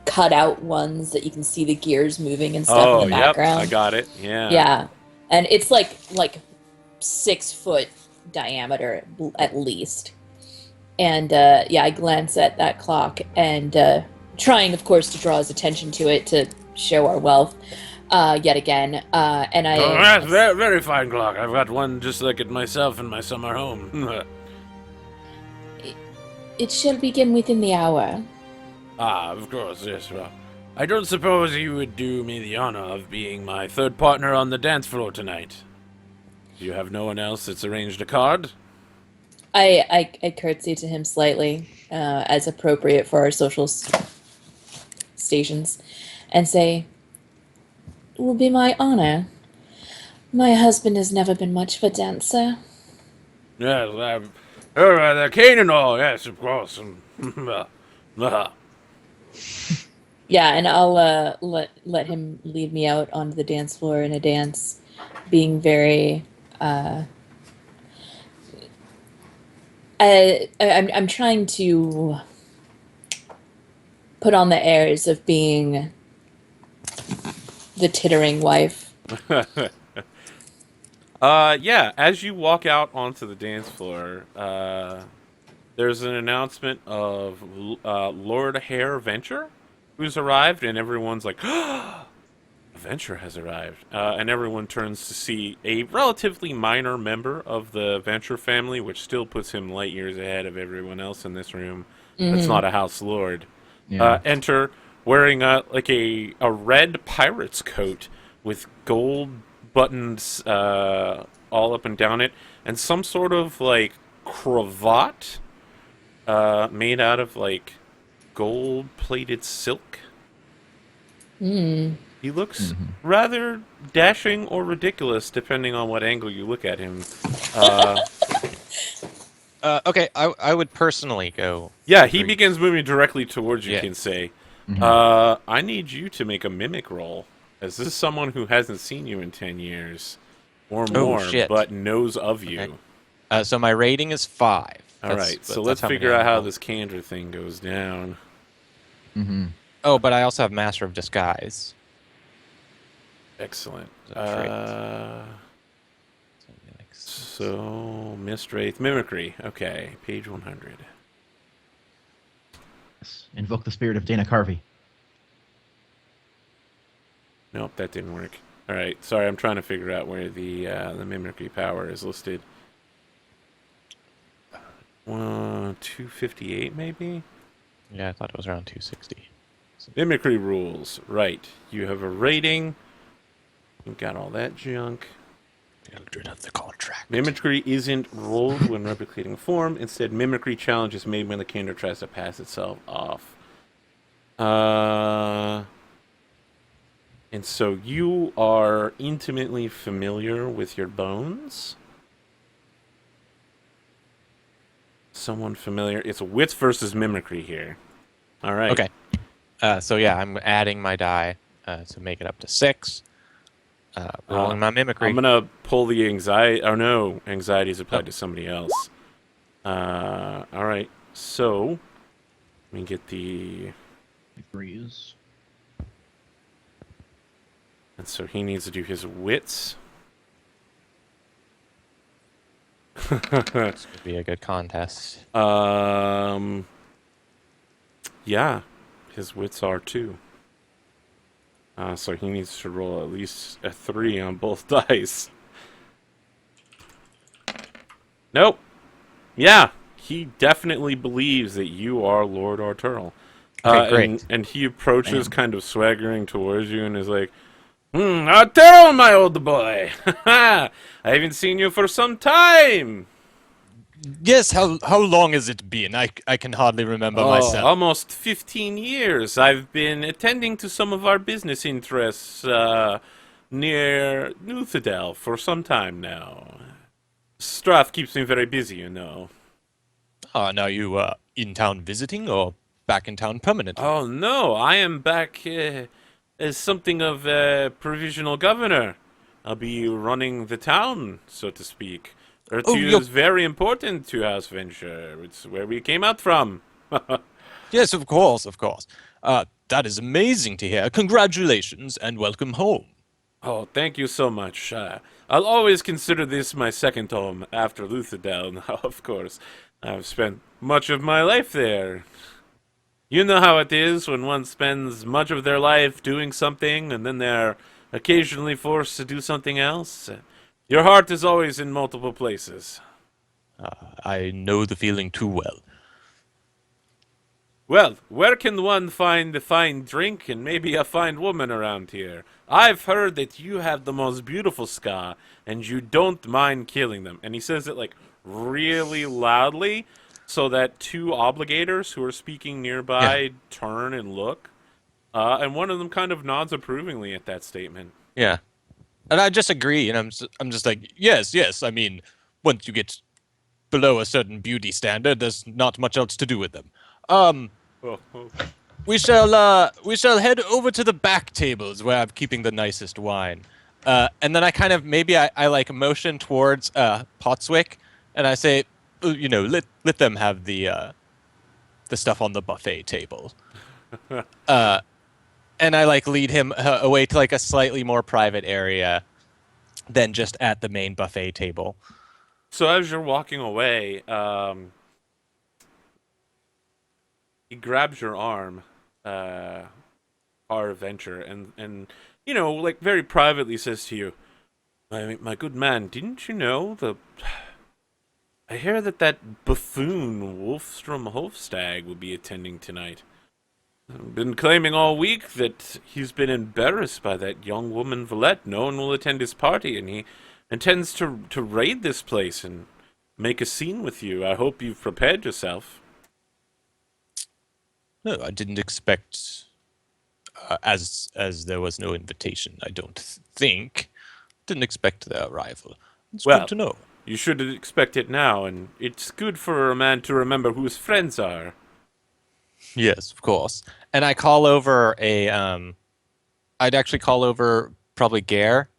cutout ones that you can see the gears moving and stuff in the background. I got it. Yeah. Yeah, and it's like 6-foot diameter at least. And I glance at that clock and trying, of course, to draw his attention to it to show our wealth yet again. And I. Oh, that's very, very fine clock. I've got one just like it myself in my summer home. It shall begin within the hour. Ah, of course, yes. Well, I don't suppose you would do me the honor of being my third partner on the dance floor tonight. Do you have no one else that's arranged a card? I curtsy to him slightly, as appropriate for our social stations, and say, "It will be my honor. My husband has never been much of a dancer." Yes, the cane and all, yes, of course. Yeah, and I'll let him lead me out onto the dance floor in a dance, being very. I'm trying to put on the airs of being the tittering wife. Yeah, as you walk out onto the dance floor, there's an announcement of Lord Hare Venture, who's arrived, and everyone's like, Venture has arrived. And everyone turns to see a relatively minor member of the Venture family, which still puts him light years ahead of everyone else in this room. That's not a house lord. Yeah. Enter wearing a red pirate's coat with gold buttons all up and down it, and some sort of like cravat made out of like gold-plated silk. He looks rather dashing or ridiculous, depending on what angle you look at him. Okay, I would personally go. Yeah, he begins moving directly towards you, Yeah. KinSay. I need you to make a mimic roll, as this is someone who hasn't seen you in 10 years or more, shit. but knows of you. Okay. So my rating is 5. All right, so let's figure out how this candor thing goes down. Oh, but I also have Master of Disguise. Excellent. So So, Mist Wraith Mimicry. Okay, page 100. Invoke the spirit of Dana Carvey. Nope, that didn't work. All right, sorry, I'm trying to figure out where the mimicry power is listed. 258 maybe? Yeah, I thought it was around 260. Mimicry rules. Right. You have a rating. You've got all that junk. Children of the contract. Mimicry isn't rolled when replicating a form. Instead, mimicry challenge is made when the candor tries to pass itself off. And so you are intimately familiar with your bones? Someone familiar? It's wits versus mimicry here. All right. Okay. So yeah, I'm adding my die to make it up to 6. Rolling my mimicry. I'm gonna pull the anxiety. Oh no, anxiety is applied to somebody else. All right. So let me get the. Freeze. And so he needs to do his wits. This would be a good contest. Yeah, his wits are 2. So he needs to roll at least a 3 on both dice. Nope. Yeah, he definitely believes that you are Lord Arturl. Okay, great. And he approaches kind of swaggering towards you and is like, Arturl, my old boy! I haven't seen you for some time! Yes, how long has it been? I can hardly remember myself. Almost 15 years. I've been attending to some of our business interests near Nuthadel for some time now. Strath keeps me very busy, you know. Now you in town visiting or back in town permanently? Oh, no, I am back as something of a provisional governor. I'll be running the town, so to speak. Ertu is very important to House Venture. It's where we came out from. Yes, of course, of course. That is amazing to hear. Congratulations and welcome home. Oh, thank you so much. I'll always consider this my second home after Luthadel. Now, of course, I've spent much of my life there. You know how it is when one spends much of their life doing something and then they're occasionally forced to do something else. Your heart is always in multiple places. I know the feeling too well. Well, where can one find a fine drink and maybe a fine woman around here? I've heard that you have the most beautiful ska, and you don't mind killing them. And he says it, like, really loudly, so that two obligators who are speaking nearby turn and look. And one of them kind of nods approvingly at that statement. Yeah. And I just agree, and I'm just like, yes. I mean, once you get below a certain beauty standard, there's not much else to do with them. We shall head over to the back tables where I'm keeping the nicest wine. And then I kind of I like motion towards Potswick, and I say, let them have the stuff on the buffet table. And I like lead him away to like a slightly more private area than just at the main buffet table. So as you're walking away, he grabs your arm, our adventure, and like very privately says to you, my good man, didn't you know I hear that buffoon Wolfstrom Hofstag will be attending tonight. I've been claiming all week that he's been embarrassed by that young woman Valette. No one will attend his party, and he intends to raid this place and make a scene with you. I hope you've prepared yourself. No, I didn't expect, as there was no invitation, I don't think. Didn't expect their arrival. It's good to know. You should expect it now, and it's good for a man to remember who his friends are. Yes, of course. And I call over I'd actually call over probably Gare.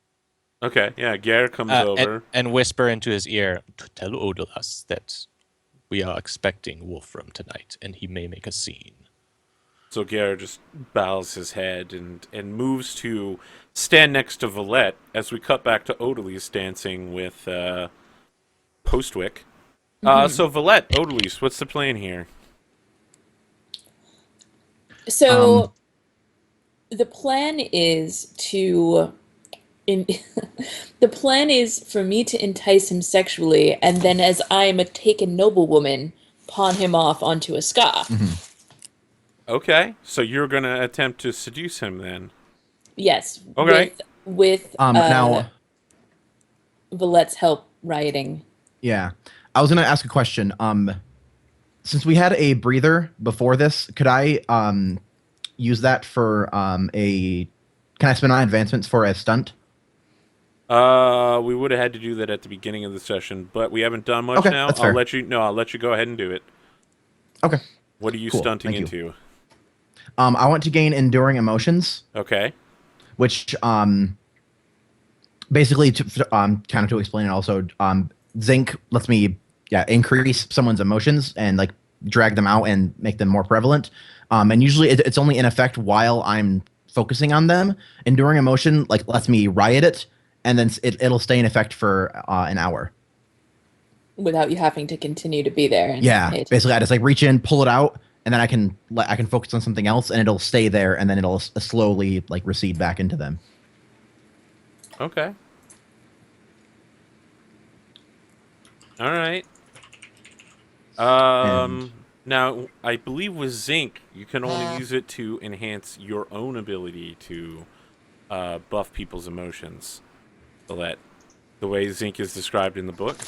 Okay, yeah, Gare comes over. And whisper into his ear, to tell Odalys that we are expecting Wolfram tonight, and he may make a scene. So Gare just bows his head and moves to stand next to Valette as we cut back to Odalys dancing with Postwick. So Valette, Odalys, what's the plan here? So the plan is the plan is for me to entice him sexually, and then as I am a taken noblewoman, pawn him off onto a ska. Okay, so you're going to attempt to seduce him then? Yes. Okay. With now, Valette's help rioting. Yeah. I was going to ask a question. Since we had a breather before this, could I use that for can I spend my advancements for a stunt? We would have had to do that at the beginning of the session, but we haven't done much now. That's fair. I'll let you go ahead and do it. Okay. What are you stunting into? I want to gain enduring emotions. Okay. Which basically kind of to explain it also, Zinc lets me increase someone's emotions and like drag them out and make them more prevalent. And usually it's only in effect while I'm focusing on them. Enduring emotion like lets me riot it, and then it'll stay in effect for an hour. Without you having to continue to be there. And basically I just like reach in, pull it out, and then I can focus on something else, and it'll stay there, and then it'll slowly like recede back into them. Okay. All right. Now, I believe with Zinc, you can only use it to enhance your own ability to buff people's emotions. Valette, the way Zinc is described in the book.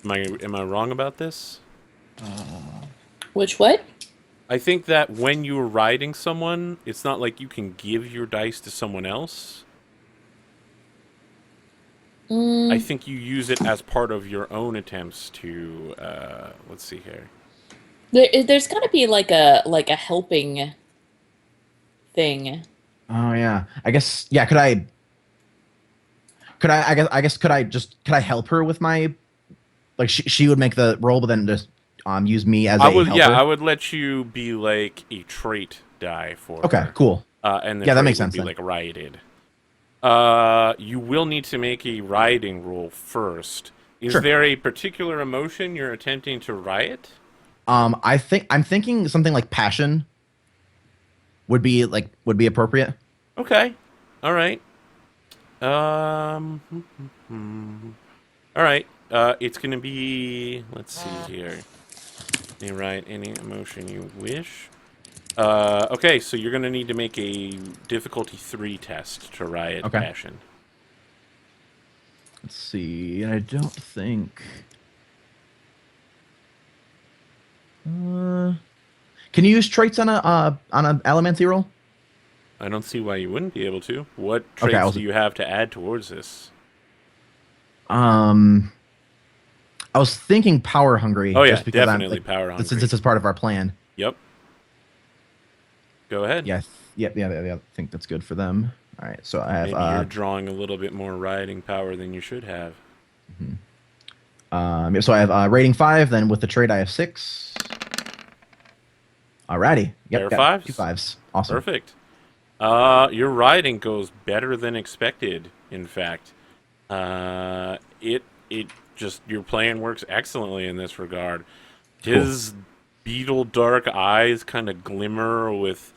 Am I wrong about this? Which what? I think that when you're riding someone, it's not like you can give your dice to someone else. I think you use it as part of your own attempts to, let's see here. There's got to be like a helping thing. Oh yeah, I guess yeah. Could I help her with my like she would make the roll, but then just use me as a helper? Yeah, I would let you be like a trait die for her. Okay, cool. And the that trait makes would sense be then. like rioted. You will need to make a rioting roll first. Is Sure. there a particular emotion you're attempting to riot? I'm thinking something like passion would be appropriate. Okay. All right. All right. It's gonna be. Let's see here. You write any emotion you wish. Okay, so you're gonna need to make a difficulty 3 test to riot Okay. passion. Let's see. I don't think. Can you use traits on a Allomancy roll? I don't see why you wouldn't be able to. What Okay, traits do you have to add towards this? I was thinking power hungry. Oh yeah, just because definitely power hungry. Since this is part of our plan. Yep. Go ahead. Yeah, yeah. I think that's good for them. All right, so I have. Maybe you're drawing a little bit more rioting power than you should have. So I have rating 5. Then with the trait, I have 6. Alrighty. Pair of got 5s? 2 5s. Awesome. Perfect. Your riding goes better than expected. In fact, it just your plan works excellently in this regard. His beetle dark eyes kind of glimmer with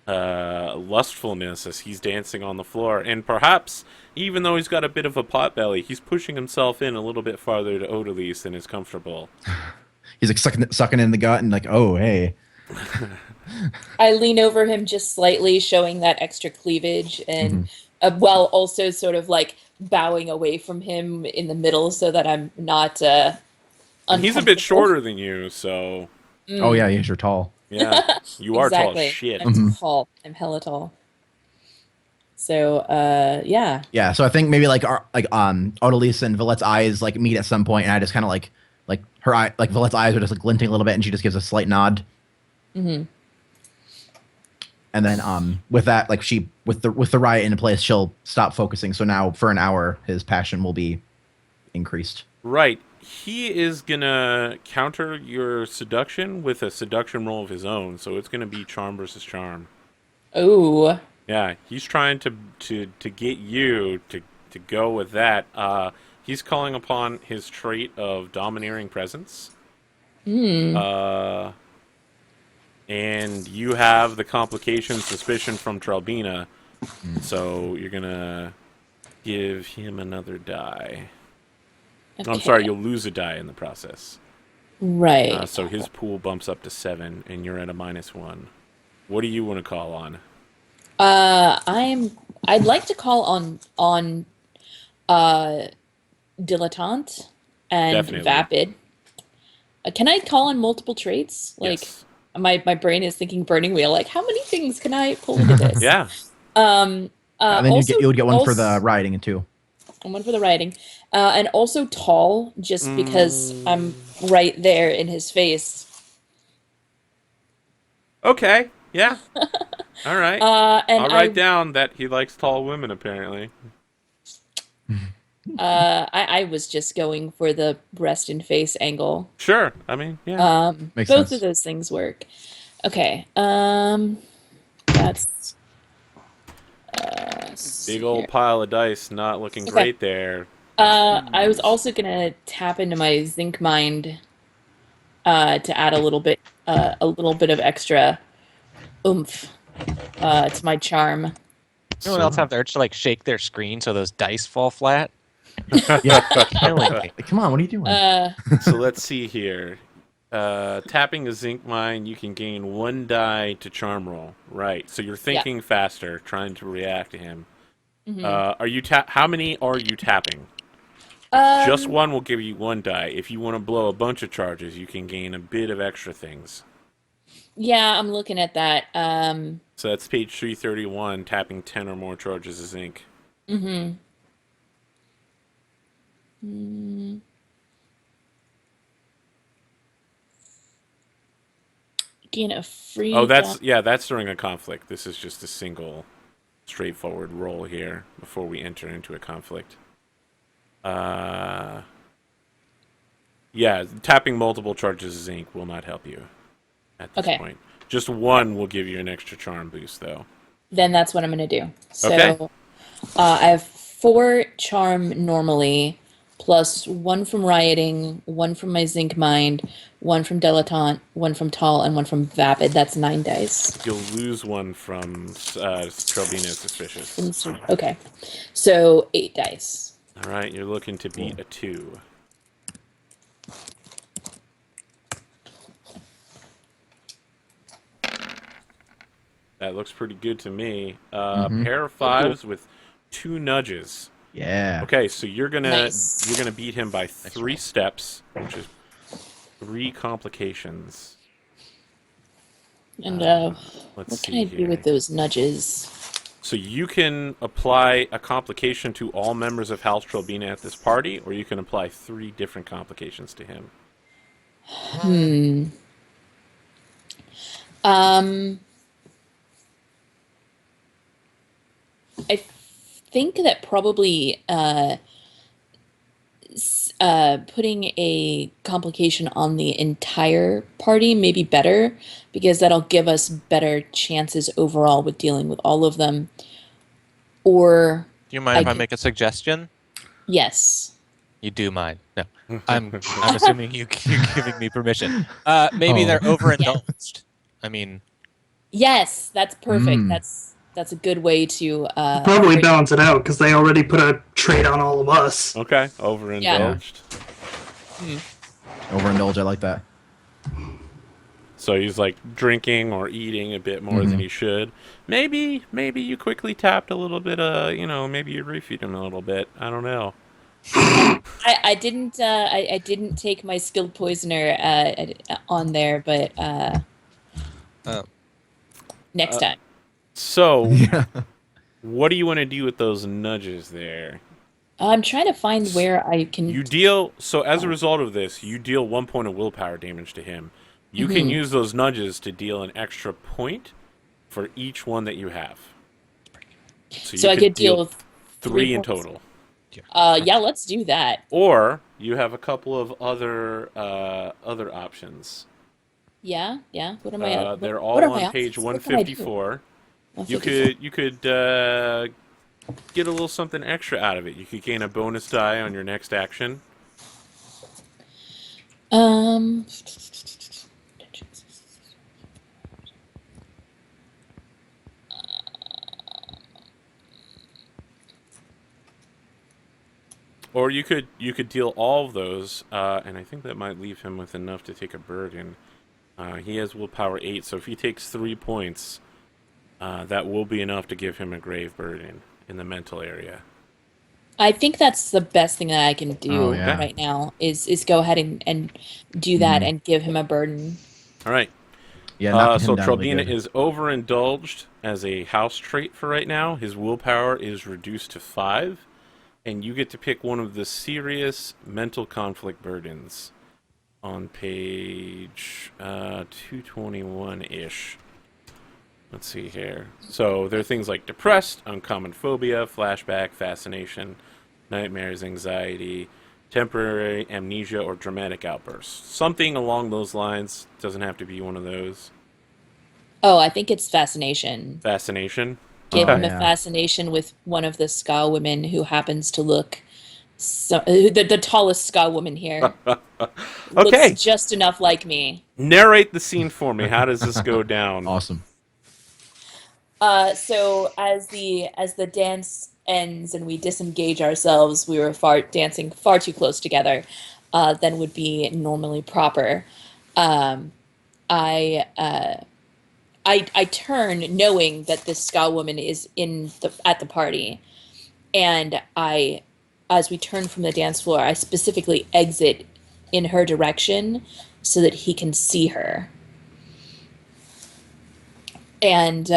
lustfulness as he's dancing on the floor, and perhaps even though he's got a bit of a pot belly, he's pushing himself in a little bit farther to Odalys than is comfortable. He's like sucking in the gut and like, oh hey. I lean over him just slightly, showing that extra cleavage, and while also sort of like bowing away from him in the middle so that I'm not And he's a bit uncomfortable. shorter than you, so Oh yeah, you're shorter. yeah, you are tall Exactly. as shit. I'm tall. I'm hella tall. So, yeah. Yeah, so I think maybe Odalys and Valette's eyes like meet at some point, and I just kind of like her eye, like Valette's eyes are just like glinting a little bit, and she just gives a slight nod. Mm-hmm. And then with that, like she with the riot in place, she'll stop focusing. So now for an hour, his passion will be increased. Right. He is gonna counter your seduction with a seduction roll of his own, so it's gonna be charm versus charm. Oh. Yeah, he's trying to get you to go with that. He's calling upon his trait of domineering presence. And you have the complication suspicion from Tralbina, so you're gonna give him another die. Okay. I'm sorry, you'll lose a die in the process. Right. So his pool bumps up to 7, and you're at a -1. What do you want to call on? I'd like to call on Dilettante and Definitely. Vapid. Can I call on multiple traits? Like Yes. my brain is thinking burning wheel. Like how many things can I pull into this? Yeah. And then also, you would get one for also- the riding too. and one for the writing, and also tall, just because I'm right there in his face. Okay. Yeah. All right. And I'll write down that he likes tall women, apparently. I was just going for the breast and face angle. Sure. I mean, yeah. Makes Both sense. of those things work. Okay. That's Big old pile of dice not looking Okay. great there. I was also gonna tap into my zinc mind to add a little bit of extra oomph to my charm. Anyone else have the urge to like shake their screen so those dice fall flat? Yeah. Killing me. Come on, what are you doing? So let's see here. Tapping a zinc mine, you can gain 1 die to charm roll. Right. So you're thinking faster, trying to react to him. Are you how many are you tapping? Just one will give you 1 die. If you want to blow a bunch of charges, you can gain a bit of extra things. Yeah, I'm looking at that. So that's page 331, tapping 10 or more charges of zinc. Gain a free. Oh, that's during a conflict. This is just a single, straightforward roll here before we enter into a conflict. Yeah, tapping multiple charges of zinc will not help you at this Okay. point. Just one will give you an extra charm boost, though. Then that's what I'm gonna do. So, Okay. I have 4 charm normally, plus 1 from rioting, 1 from my zinc mind, 1 from dilettante, 1 from tall, and 1 from vapid. That's 9 dice. You'll lose one from Trobina Suspicious. Okay, so 8 dice. All right, you're looking to beat a 2. That looks pretty good to me. Pair of 5s with 2 nudges. Yeah. Okay, so you're gonna Nice. beat him by 3 steps, which is 3 complications. And Let's what see can I do here. with those nudges? So you can apply a complication to all members of House Trobina at this party, or you can apply 3 different complications to him. I think that probably putting a complication on the entire party may be better, because that'll give us better chances overall with dealing with all of them. Or Do you mind if I could- make a suggestion? yes. You do mind? No. I'm assuming you're giving me permission. Maybe Oh. they're overindulged. I mean, Yes, that's perfect. Mm. That's a good way to Probably balance it out because they already put a trait on all of us. Okay, overindulged. Overindulge. I like that. So he's like drinking or eating a bit more than he should. Maybe you quickly tapped a little bit. Maybe you refeed him a little bit. I don't know. I didn't take my skilled poisoner on there, but next time. So, Yeah. what do you want to do with those nudges there? I'm trying to find where I can. You deal. So as a result of this, you deal 1 point of willpower damage to him. You can use those nudges to deal an extra point for each one that you have. So I could deal 3 in points. total. Yeah, let's do that. Or you have a couple of other options. Yeah. What am I? They're what are all my on page options? What can I do? 154. You 154. could get a little something extra out of it. You could gain a bonus die on your next action. Or you could deal all of those, and I think that might leave him with enough to take a burden. He has willpower 8, so if he takes 3 points, that will be enough to give him a grave burden in the mental area. I think that's the best thing that I can do Oh, yeah. right now is go ahead and do that and give him a burden. All right. Yeah. knocking So him down really Trobina good. is overindulged as a house trait for right now. His willpower is reduced to 5, and you get to pick one of the serious mental conflict burdens on page 221-ish. Let's see here. So there are things like depressed, uncommon phobia, flashback, fascination, nightmares, anxiety, temporary amnesia, or dramatic outbursts. Something along those lines. Doesn't have to be one of those. Oh, I think it's fascination. Fascination. Give Oh, him a yeah. fascination with one of the ska women who happens to look the tallest ska woman here. Okay. Looks just enough like me. Narrate the scene for me. How does this go down? Awesome. So as the dance ends and we disengage ourselves, we were dancing far too close together than would be normally proper. I turn knowing that this ska woman is at the party, and as we turn from the dance floor, I specifically exit in her direction so that he can see her. And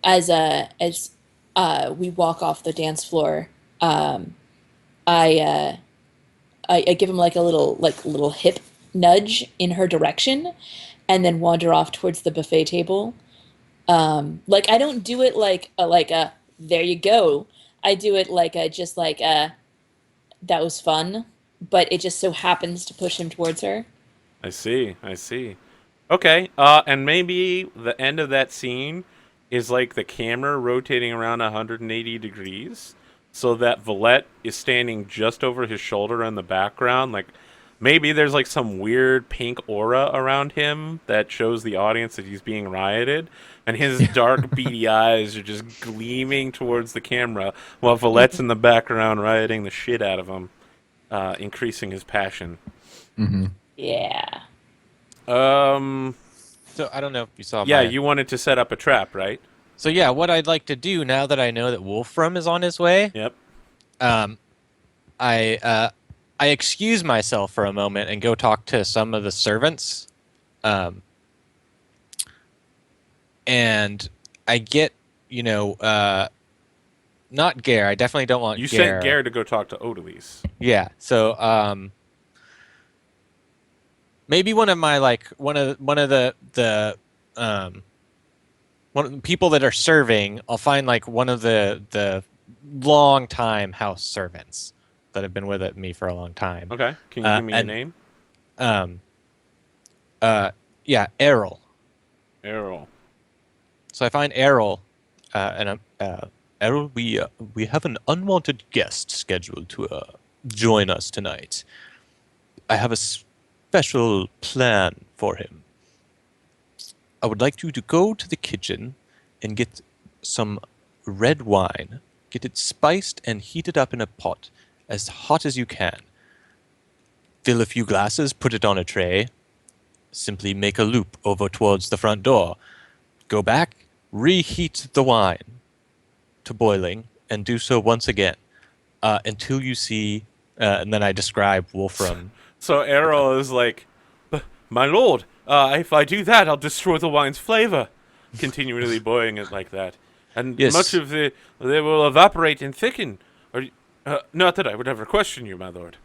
as we walk off the dance floor, I give him like a little hip nudge in her direction, and then wander off towards the buffet table. Like I don't do it like a there you go. I do it like that was fun, but it just so happens to push him towards her. I see. Okay. And maybe the end of that scene is like the camera rotating around 180 degrees, so that Valette is standing just over his shoulder in the background. Like maybe there's like some weird pink aura around him that shows the audience that he's being rioted, and his dark beady eyes are just gleaming towards the camera while Valette's in the background rioting the shit out of him, increasing his passion. Mm-hmm. Yeah. So I don't know if you saw. Yeah, my... you wanted to set up a trap, right? So yeah, what I'd like to do now that I know that Wolfram is on his way, Yep. I excuse myself for a moment and go talk to some of the servants, and I get, not Gare. I definitely don't want. You Gare. sent Gare to go talk to Odalys. Yeah. So maybe one of the people that are serving, I'll find like one of the long time house servants that have been with me for a long time. Okay. Can you give me a name? Yeah, Errol. Errol. So I find Errol, and Errol, we have an unwanted guest scheduled to join us tonight. I have a special plan for him. I would like you to go to the kitchen and get some red wine. Get it spiced and heated up in a pot, as hot as you can. Fill a few glasses, put it on a tray. Simply make a loop over towards the front door. Go back, reheat the wine to boiling, and do so once again until you see. And then I describe Wolfram. So Errol is like, my lord, if I do that, I'll destroy the wine's flavor. Continually boiling it like that. And Yes. much of they will evaporate and thicken. Or, not that I would ever question you, my lord.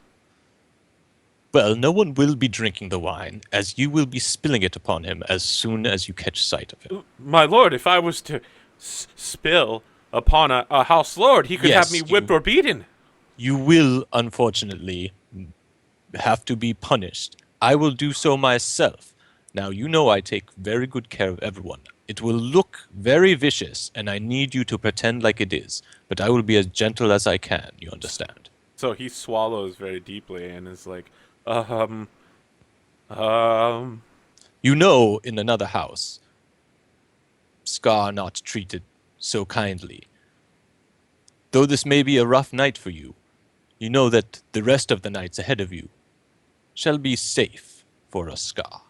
Well, no one will be drinking the wine, as you will be spilling it upon him as soon as you catch sight of him. My lord, if I was to spill upon a house lord, he could Yes, have me whipped or beaten. You will, unfortunately, have to be punished. I will do so myself. Now, you know I take very good care of everyone. It will look very vicious, and I need you to pretend like it is. But I will be as gentle as I can, you understand? So he swallows very deeply and is like, You know, in another house, Scar not treated so kindly. Though this may be a rough night for you, you know that the rest of the nights ahead of you shall be safe for a Scar.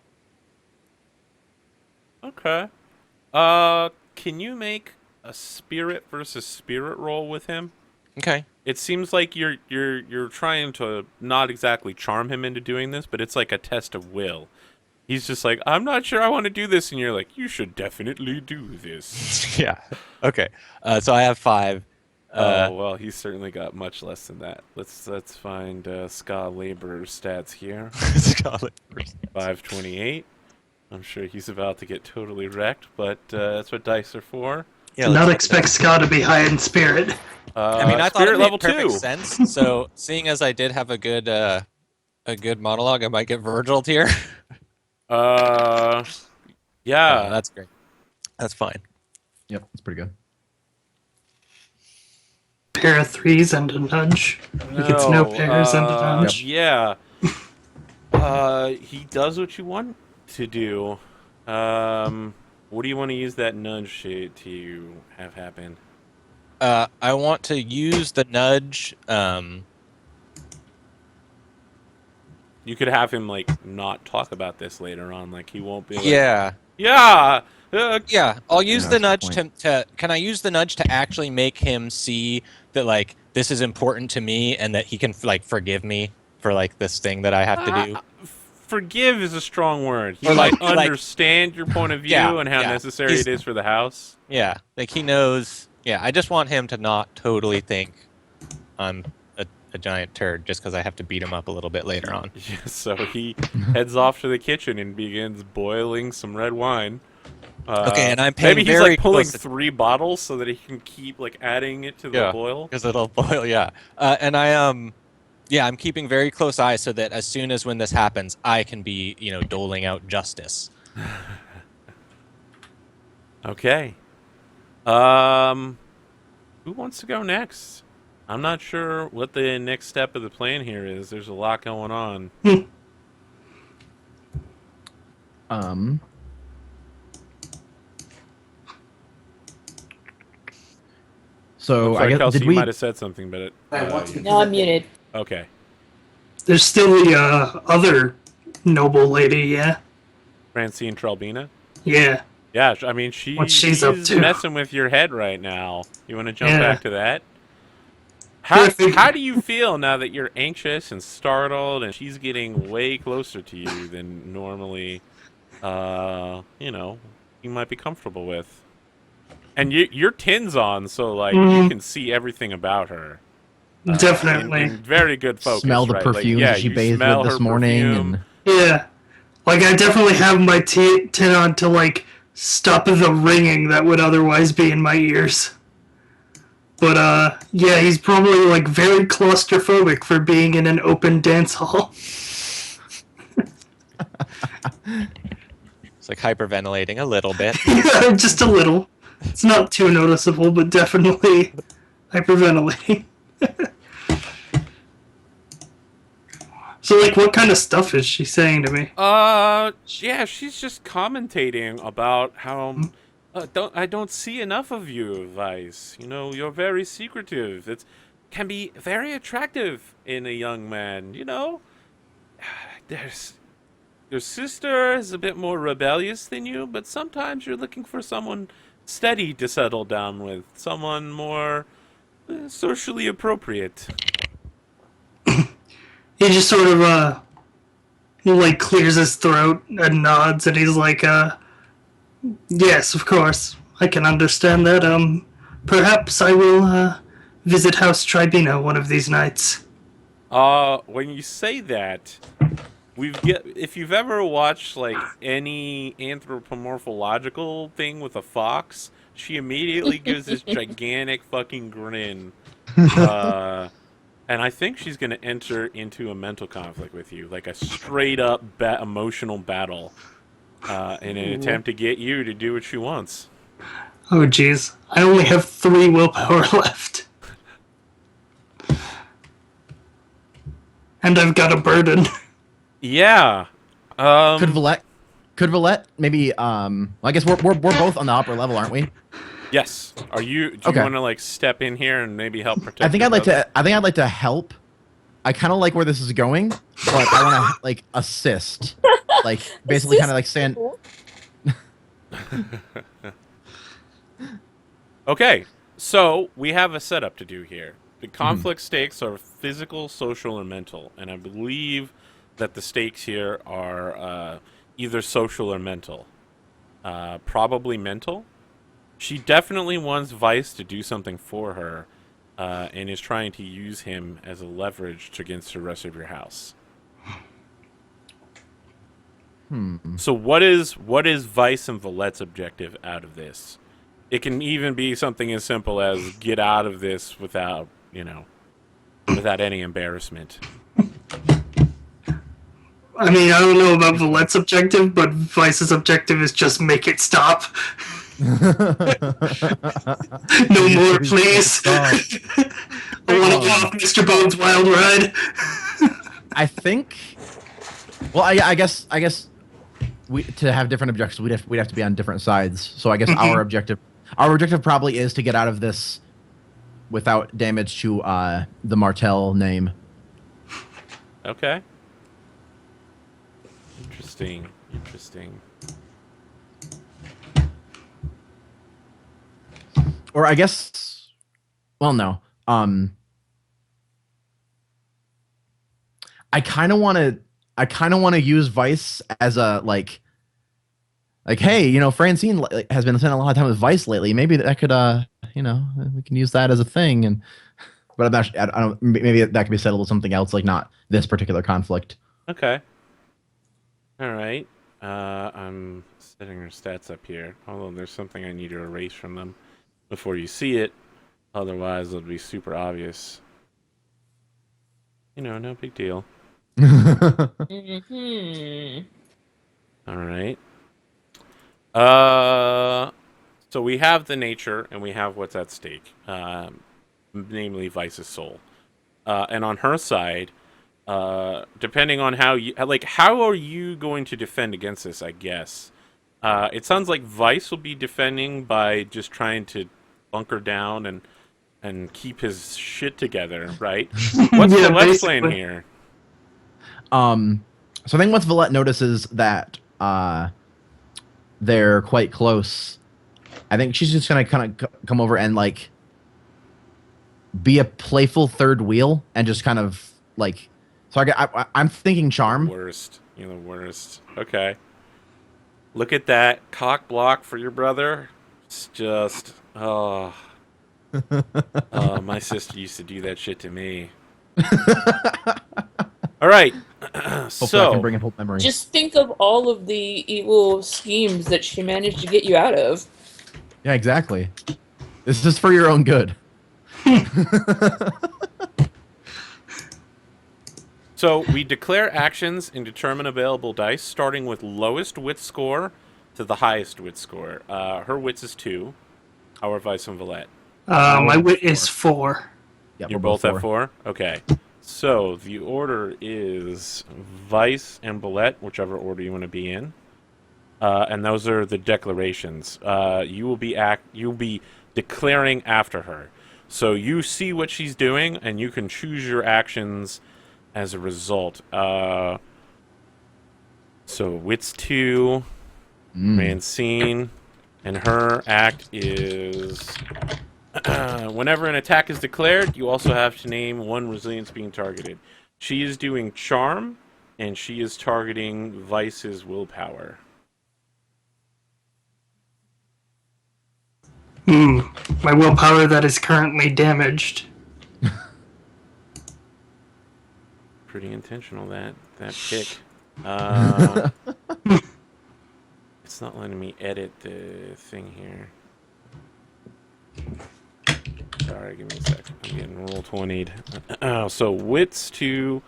Okay. Can you make a spirit versus spirit roll with him? Okay. It seems like you're trying to not exactly charm him into doing this, but it's like a test of will. He's just like, I'm not sure I want to do this, and you're like, you should definitely do this. Yeah. Okay. So I have 5. Oh well, he's certainly got much less than that. Let's find Ska Laborer's stats here. Scarlet. 528. I'm sure he's about to get totally wrecked, but that's what dice are for. Yeah, Not expect Scott to be high in spirit. I mean, I thought spirit it made level perfect 2. sense. So, seeing as I did have a good monologue, I might get Virgil here. Yeah. That's great. That's fine. Yep, that's pretty good. Pair of 3s and a nudge. He gets no pairs and a nudge. Yeah. He does what you want to do. What do you want to use that nudge to have happen? I want to use the nudge. You could have him like not talk about this later on. Like he won't be. Like, Yeah. Yeah. Yeah. I'll use Yeah, the that's nudge the to. Can I use the nudge to actually make him see that like this is important to me and that he can like forgive me for like this thing that I have to do? Forgive is a strong word. He Or, might like- understand your point of view Yeah, and how yeah. necessary He's- it is for the house. Yeah. Like he knows. Yeah. I just want him to not totally think I'm a giant turd just because I have to beat him up a little bit later on. Yeah, so he heads off to the kitchen and begins boiling some red wine. Okay, and I'm paying maybe he's very like pulling close 3 bottles so that he can keep like adding it to the Yeah. boil. Because it'll boil, yeah. And I'm keeping very close eye so that as soon as when this happens, I can be, doling out justice. Okay. Who wants to go next? I'm not sure what the next step of the plan here is. There's a lot going on. So Sorry, I guess Kelsey, did you we? might have said something, but No, I'm muted. okay. There's still the other noble lady, yeah? Francine Trelbina? Yeah. Yeah, I mean, What she's up to. messing with your head right now. You want to jump Yeah. back to that? Yeah, I think- How do you feel now that you're anxious and startled and she's getting way closer to you than normally, you might be comfortable with? And your tin's on, so, like, you can see everything about her. Definitely. In very good focus, Smell the right? perfumes like, that she you bathed smell with this her morning, perfume. and Yeah. Like, I definitely have my tin on to, like, stop the ringing that would otherwise be in my ears. But, yeah, he's probably, like, very claustrophobic for being in an open dance hall. It's like hyperventilating a little bit. Just a little. It's not too noticeable, but definitely hyperventilating. So, like, what kind of stuff is she saying to me? Yeah, she's just commentating about how I don't see enough of you, Vyse. You know, you're very secretive. It can be very attractive in a young man. You know, your sister is a bit more rebellious than you, but sometimes you're looking for someone steady to settle down with, someone more socially appropriate. He just sort of, he, like, clears his throat and nods, and he's like, yes, of course. I can understand that. Perhaps I will, visit House Tribina one of these nights. When you say that, if you've ever watched, like, any anthropomorphological thing with a fox, she immediately gives this gigantic fucking grin. And I think she's going to enter into a mental conflict with you, like a straight up emotional battle, in an attempt to get you to do what she wants. Oh, jeez. I only have 3 willpower left. And I've got a burden. Yeah. could Valette maybe? I guess we're both on the upper level, aren't we? Yes. Do you Okay. want to, like, step in here and maybe help protect? I think your brother? I'd like to help. I kind of like where this is going, but I want to like assist, like basically kind of like stand. Okay, so we have a setup to do here. The conflict stakes are physical, social, or mental, and I believe that the stakes here are either social or mental. Probably mental. She definitely wants Vyse to do something for her, and is trying to use him as a leverage against the rest of your house. So what is Vyse and Valette's objective out of this? It can even be something as simple as get out of this without any embarrassment. I mean, I don't know about Valette's objective, but Vice's objective is just make it stop. No more, please. I want to go off Mr. Bone's wild ride. I think. Well, I guess we to have different objectives, we'd have to be on different sides. So I guess our objective probably is to get out of this without damage to the Martell name. Okay. Interesting. Or I guess, well, no. I kind of want to use Vyse as a like, hey, Francine has been spending a lot of time with Vyse lately. Maybe that could, we can use that as a thing. And but I'm not. I don't. Maybe that could be settled with something else, like not this particular conflict. Okay. All right. I'm setting her stats up here. Although there's something I need to erase from them before you see it. Otherwise, it'll be super obvious. No big deal. Mm-hmm. All right. So we have the nature, and we have what's at stake, namely Vyse's soul. And on her side, depending on how are you going to defend against this? I guess it sounds like Vyse will be defending by just trying to bunker down and keep his shit together, right? What's Yeah, Valette playing basically. here? So I think once Valette notices that they're quite close, I think she's just gonna kind of come over and like be a playful third wheel and just kind of like. So I'm thinking charm. Worst. You're the worst. Okay. Look at that cock block for your brother. It's just oh. My sister used to do that shit to me. All right. Hopefully I can bring up old memories. Just think of all of the evil schemes that she managed to get you out of. Yeah, exactly. This is for your own good. So we declare actions and determine available dice, starting with lowest wit score to the highest wit score. Her wits is 2. Our Vyse and Valette. My wit is 4. Yeah, You're we're both at 4? Okay. So the order is Vyse and Valette, whichever order you want to be in. And those are the declarations. You'll be declaring after her. So you see what she's doing, and you can choose your actions as a result. So wits 2, Francine, and her act is whenever an attack is declared, you also have to name one resilience being targeted. She is doing charm, and she is targeting Vyse's willpower. My willpower that is currently damaged. Pretty intentional, that pick. It's not letting me edit the thing here. Sorry, give me a second. I'm getting roll 20'd. So wits 2,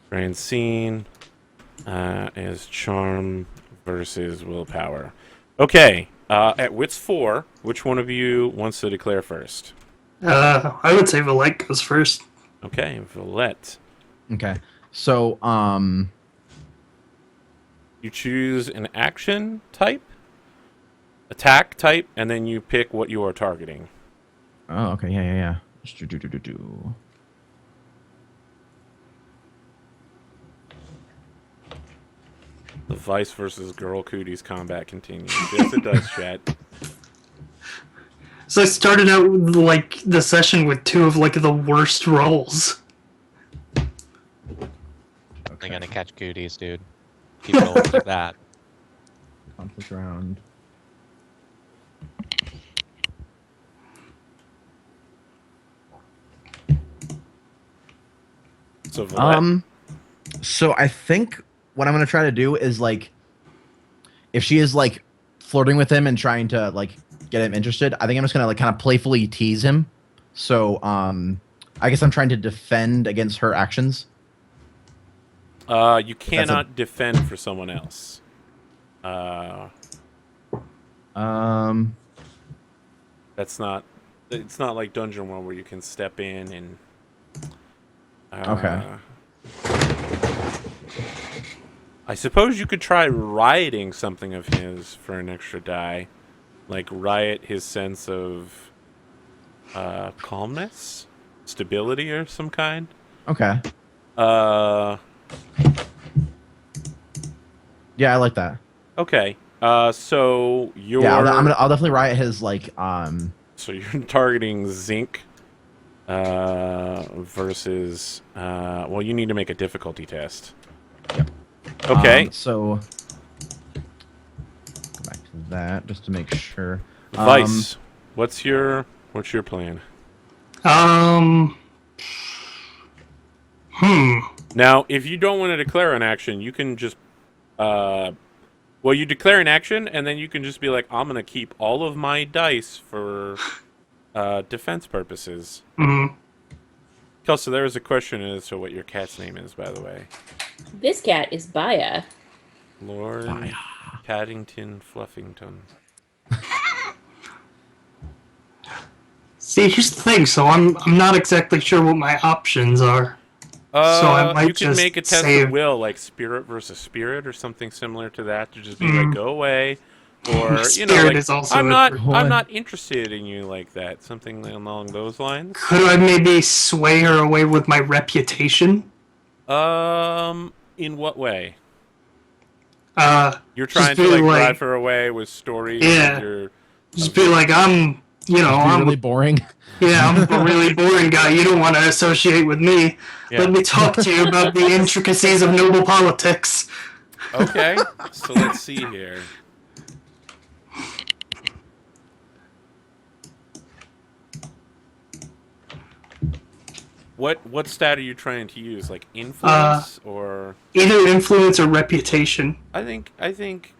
Francine is charm versus willpower. Okay, at wits 4, which one of you wants to declare first? I would say Valette goes first. Okay, Valette. Okay. So, You choose an action type, attack type, and then you pick what you are targeting. oh, okay, yeah. The Vyse versus Girl Cooties combat continues. Yes, it does, chat. So I started out with, like, the session with 2 of like the worst rolls. They're gonna catch cooties, dude. Keep rolling like that. Conflict round. So Valette, So I think what I'm gonna try to do is like, if she is like flirting with him and trying to like get him interested, I think I'm just gonna like kind of playfully tease him. So I guess I'm trying to defend against her actions. you cannot defend for someone else. That's not. It's not like Dungeon World where you can step in and. Okay. I suppose you could try rioting something of his for an extra die, like riot his sense of calmness, stability, or some kind. Okay. Yeah, I like that. Okay. So you're. Yeah, I'll definitely riot his like So you're targeting Zinc versus. Well, you need to make a difficulty test. Yep. Okay. So go back to that just to make sure. Vyse, what's your plan? Now, if you don't want to declare an action, you can just. Well, you declare an action, and then you can just be like, I'm going to keep all of my dice for defense purposes. Mm-hmm. Kelsa, there is a question as to what your cat's name is, by the way. This cat is Baya. Lord Paddington Fluffington. See, here's the thing. So I'm not exactly sure what my options are. So I might you can just make a test save. of will, like spirit versus spirit, or something similar to that, to just be like, go away, or Spirit like, is also I'm a not, good I'm one. not interested in you like that, something along those lines. Could I maybe sway her away with my reputation? In what way? You're Just trying to be like like, drive her away with stories Yeah. of your. just be like, I'm really boring. I'm a really boring guy. You don't want to associate with me. Yeah. Let me talk to you about the intricacies of noble politics. Okay, so let's see here. What stat are you trying to use? Like influence or? Either influence or reputation. I think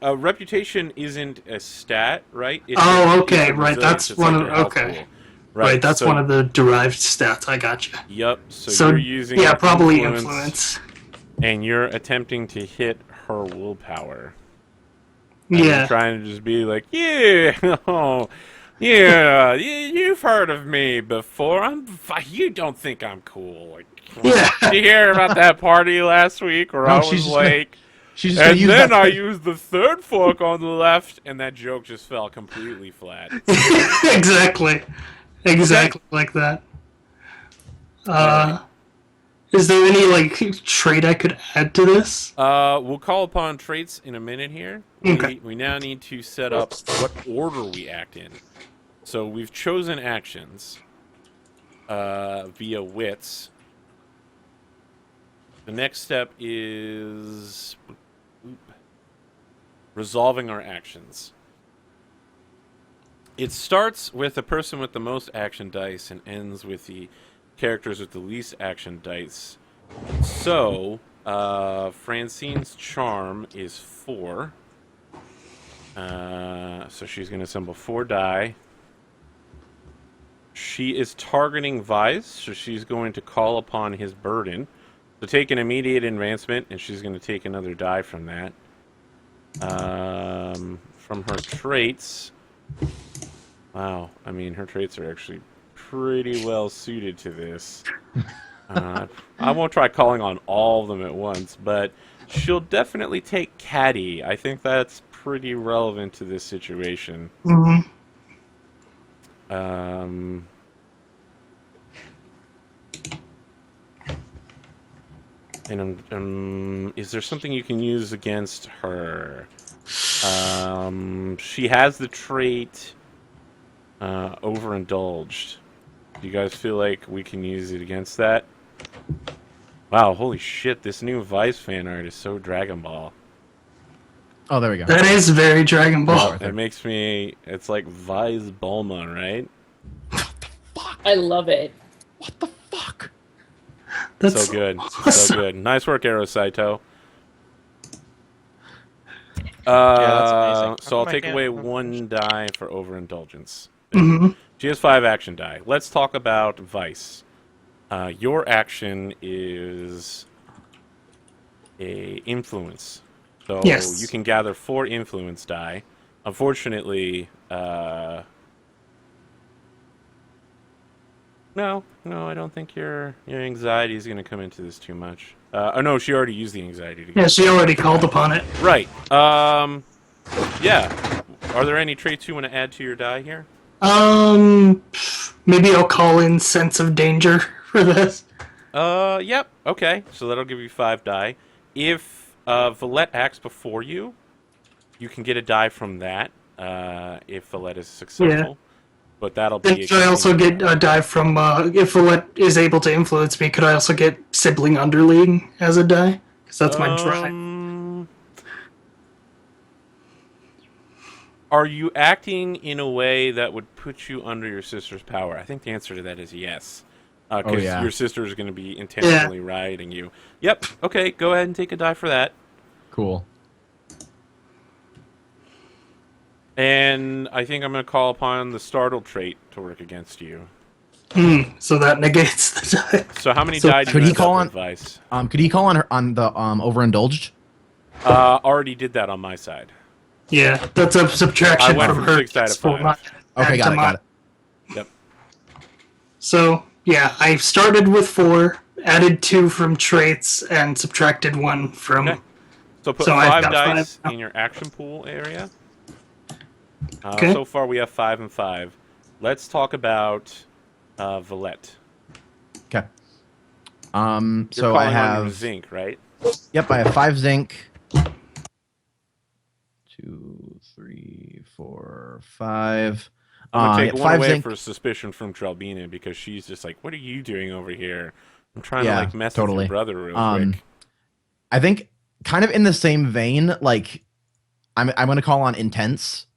reputation isn't a stat, right? Okay, it's a right. resilience, That's it's one like of your health okay. pool. Right, that's so, one of the derived stats. I gotcha. Yep. So you're using probably influence, and you're attempting to hit her willpower. And Yeah. you're trying to just be like, yeah, oh, yeah, you've heard of me before. You don't think I'm cool. Like, Yeah. did you hear about that party last week where No, I was she's just like, She's just gonna and use then that. I used the third fork on the left, and that joke just fell completely flat. Exactly like that. Is there any like trait I could add to this? We'll call upon traits in a minute here. Okay. We now need to set up what order we act in. So we've chosen actions via wits. The next step is resolving our actions. It starts with the person with the most action dice and ends with the characters with the least action dice. So, Francine's charm is 4. So she's going to assemble 4 die. She is targeting Vyse, so she's going to call upon his burden. So take an immediate advancement, and she's going to take another die from that. From her traits... Wow, I mean, her traits are actually pretty well suited to this. I won't try calling on all of them at once, but she'll definitely take Caddy. I think that's pretty relevant to this situation. Mm-hmm. And is there something you can use against her? She has the trait overindulged. Do you guys feel like we can use it against that? Wow, holy shit, this new Vyse fan art is so Dragon Ball. Oh, there we go. That is very Dragon Ball. It makes me... It's like Vyse Bulma, right? I love it. What the fuck? That's So good. awesome. So good. Nice work, Arrow Saito. that's amazing. So I'll How come I take can't- away 1 die for overindulgence. Mhm. She has 5 action die. Let's talk about Vyse. Your action is a influence. So Yes. you can gather 4 influence die. Unfortunately, no, I don't think your anxiety is going to come into this too much. Oh no, she already used the anxiety to get Yeah, she already called upon it. Right. Yeah. Are there any traits you want to add to your die here? Maybe I'll call in sense of danger for this. Yep. Okay. So that'll give you 5 die. If Valette acts before you, you can get a die from that. If Valette is successful. But that'll be. Then could I also get a die from if Valette is able to influence me? Could I also get sibling underling as a die? Because that's my drive. Are you acting in a way that would put you under your sister's power? I think the answer to that is yes. Because yeah. your sister is going to be intentionally riding you. Yep. Okay, go ahead and take a die for that. Cool. And I think I'm going to call upon the startled trait to work against you. So that negates the die. So how many So die do could you he end call up on- with, Vyse? Could he call on her on the overindulged? Already did that on my side. Yeah, that's a subtraction I went from from her. 6 die to for 5. my- Okay, add got to it, my- got it. Yep. So, yeah, I started with 4, added 2 from traits, and subtracted 1 from... Okay. So put So I've 5 got dice 5 now. in your action pool area. Okay. So far we have 5 and 5. Let's talk about Valette. Okay. You're So calling I on your have zinc, right? Yep, I have 5 zinc. 2, 3, 4, 5. I'm gonna take yeah, one 5 away zinc. for suspicion from Trelbina because she's just like, "What are you doing over here? I'm trying to Yeah, like mess totally. with your brother real quick." I think kind of in the same vein, like I'm gonna call on intense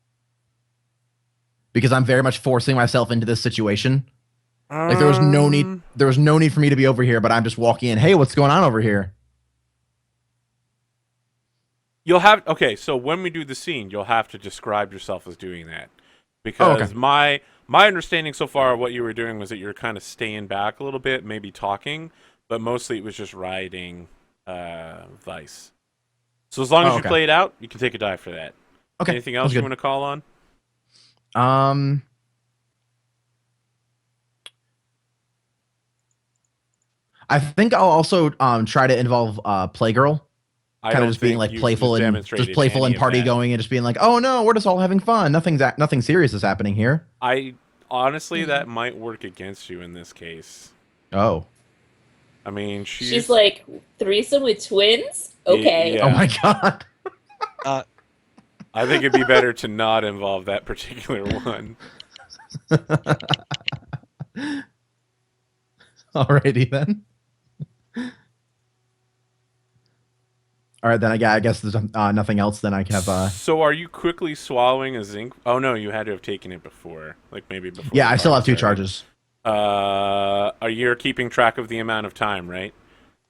because I'm very much forcing myself into this situation. Like there was no need for me to be over here, but I'm just walking in. Hey, what's going on over here? You'll have so when we do the scene, you'll have to describe yourself as doing that. Because my understanding so far of what you were doing was that you were kind of staying back a little bit, maybe talking, but mostly it was just riding Vyse. So as long as you play it out, you can take a die for that. Okay. Anything else you want to call on? I think I'll also try to involve Playgirl. Kind of just being like playful and party going and just being like, oh no, we're just all having fun. Nothing serious is happening here. I honestly that might work against you in this case. Oh. I mean, she's like threesome with twins. Okay. Yeah. Oh my god. I think it'd be better to not involve that particular one. Alrighty then. All right, then I guess there's nothing else. Then I have. So are you quickly swallowing a zinc? Oh no, you had to have taken it before, like maybe before. Yeah, I still have 2 charges. Are you keeping track of the amount of time, right?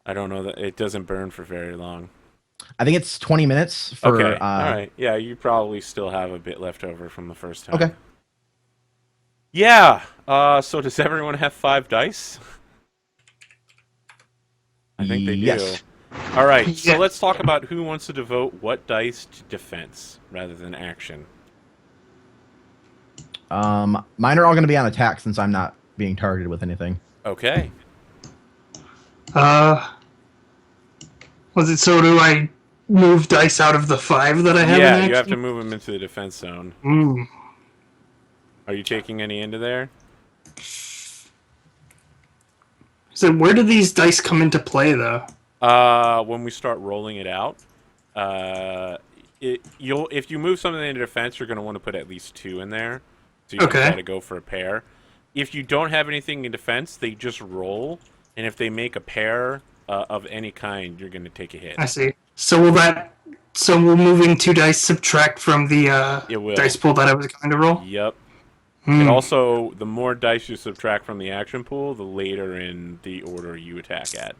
I don't know that it doesn't burn for very long. I think it's 20 minutes for. Okay, all right. Yeah, you probably still have a bit left over from the first time. Okay. Yeah. So does everyone have 5 dice? I think they do. Yes. All right, so let's talk about who wants to devote what dice to defense rather than action. Mine are all going to be on attack since I'm not being targeted with anything. Okay. Was it so? Do I move dice out of the 5 that I have? Yeah, in you have action? to move them into the defense zone. Mm. Are you taking any into there? So where do these dice come into play, though? When we start rolling it out, if you move something into defense, you're going to want to put at least 2 in there, so you can try to go for a pair. If you don't have anything in defense, they just roll, and if they make a pair of any kind, you're going to take a hit. I see. So will moving 2 dice subtract from the dice pool that I was going to roll? Yep. And also, the more dice you subtract from the action pool, the later in the order you attack at.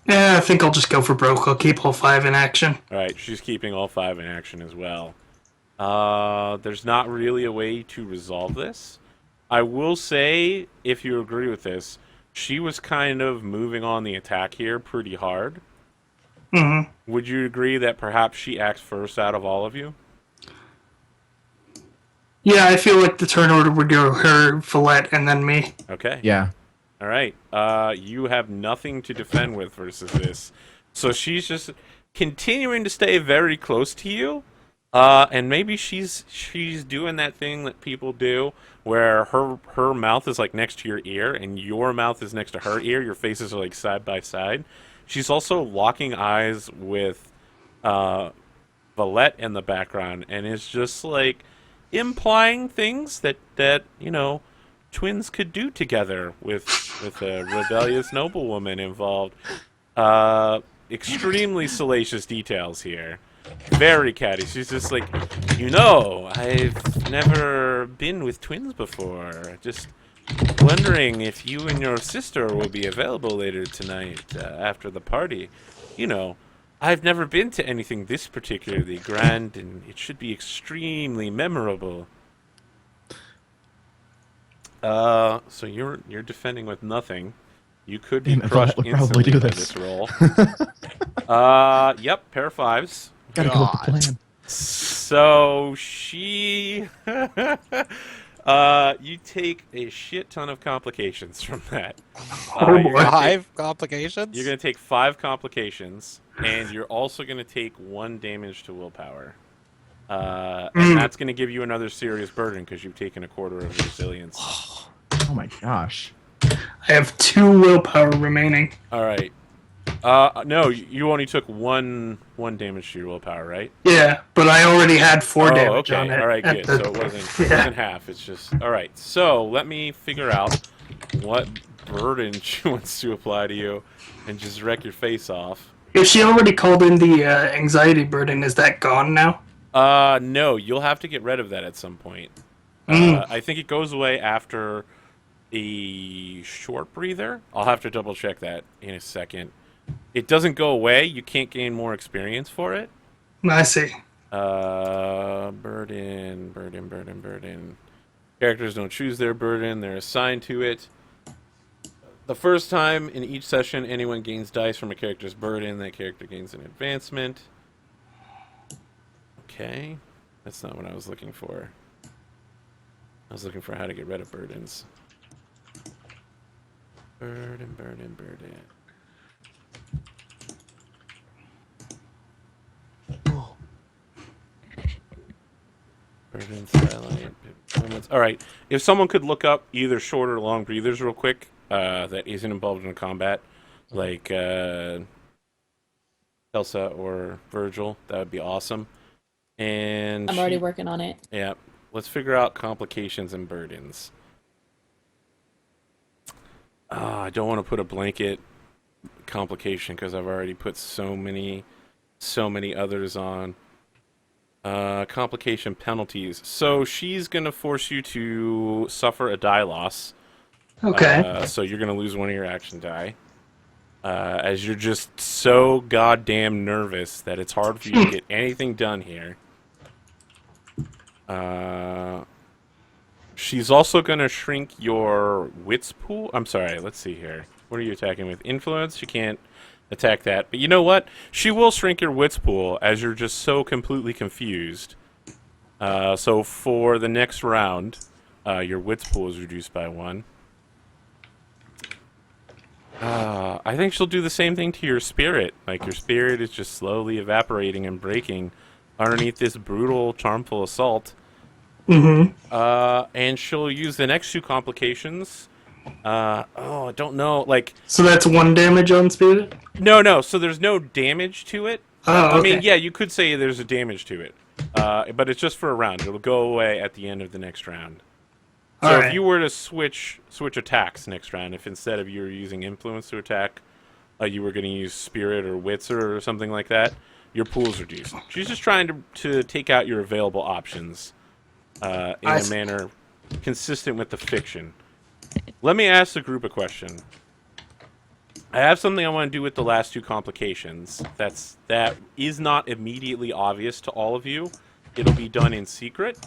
Yeah, I think I'll just go for broke. I'll keep all 5 in action. Alright, she's keeping all 5 in action as well. There's not really a way to resolve this. I will say, if you agree with this, she was kind of moving on the attack here pretty hard. Mm-hmm. Would you agree that perhaps she acts first out of all of you? Yeah, I feel like the turn order would go her, Valette, and then me. Okay. Yeah. All right. You have nothing to defend with versus this. So she's just continuing to stay very close to you. And maybe she's doing that thing that people do where her mouth is like next to your ear and your mouth is next to her ear. Your faces are like side by side. She's also locking eyes with Valette in the background and is just like implying things that you know, twins could do together with a rebellious noblewoman involved. Extremely salacious details here. Very catty. She's just like, you know, I've never been with twins before. Just wondering if you and your sister will be available later tonight after the party. You know, I've never been to anything this particularly grand, and it should be extremely memorable. So you're defending with nothing. You could be crushed instantly by this roll. Yep, pair of 5s. Gotta go with the plan. So she, you take a shit ton of complications from that. Oh boy. 5 complications? You're gonna take 5 complications, and you're also gonna take 1 damage to willpower. And that's gonna give you another serious burden because you've taken a quarter of resilience. Oh my gosh. I have 2 willpower remaining. All right. No, you only took one damage to your willpower, right? Yeah, but I already had 4 damage okay. on it. All right, good. So it wasn't half. It's just all right. So let me figure out what burden she wants to apply to you, and just wreck your face off. If she already called in the anxiety burden, is that gone now? No, you'll have to get rid of that at some point. I think it goes away after a short breather. I'll have to double check that in a second. It doesn't go away. You can't gain more experience for it. I see. Burden. Characters don't choose their burden. They're assigned to it. The first time in each session, anyone gains dice from a character's burden. That character gains an advancement. Okay. That's not what I was looking for. I was looking for how to get rid of burdens. Burden. Burden, silent. All right. If someone could look up either short or long breathers real quick, that isn't involved in combat, like Kelsa or Virgil, that would be awesome. And I'm already working on it. Yeah. Let's figure out complications and burdens. I don't want to put a blanket complication because I've already put so many others on. Complication penalties. So she's going to force you to suffer a die loss. Okay. So you're going to lose one of your action die. As you're just so goddamn nervous that it's hard for you to get anything done here. She's also going to shrink your wits pool. I'm sorry, let's see here. What are you attacking with? Influence? She can't attack that. But you know what? She will shrink your wits pool as you're just so completely confused. So for the next round, your wits pool is reduced by 1. I think she'll do the same thing to your spirit. Like, your spirit is just slowly evaporating and breaking underneath this brutal, charmful assault. And she'll use the next 2 complications. I don't know. Like, So that's 1 damage on spirit? no. So there's no damage to it. Oh, okay. I mean, yeah, you could say there's a damage to it. But it's just for a round. It'll go away at the end of the next round. So Alright. if you were to switch attacks next round, if instead of you were using influence to attack, you were going to use spirit or wits or something like that, your pool's reduced. She's just trying to take out your available options in a manner consistent with the fiction. Let me ask the group a question. I have something I want to do with the last 2 complications. That is not immediately obvious to all of you. It'll be done in secret.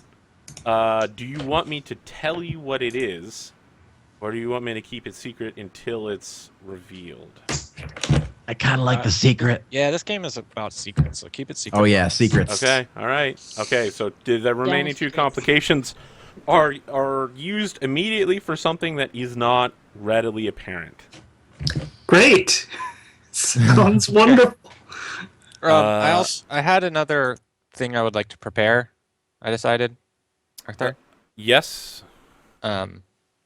Do you want me to tell you what it is, or do you want me to keep it secret until it's revealed? I kind of like the secret. Yeah, this game is about secrets, so keep it secret. Oh yeah, secrets. Okay, all right. Okay, so the remaining 2 complications are used immediately for something that is not readily apparent. Great. Sounds wonderful. I had another thing I would like to prepare. I decided, Arthur. Yes. I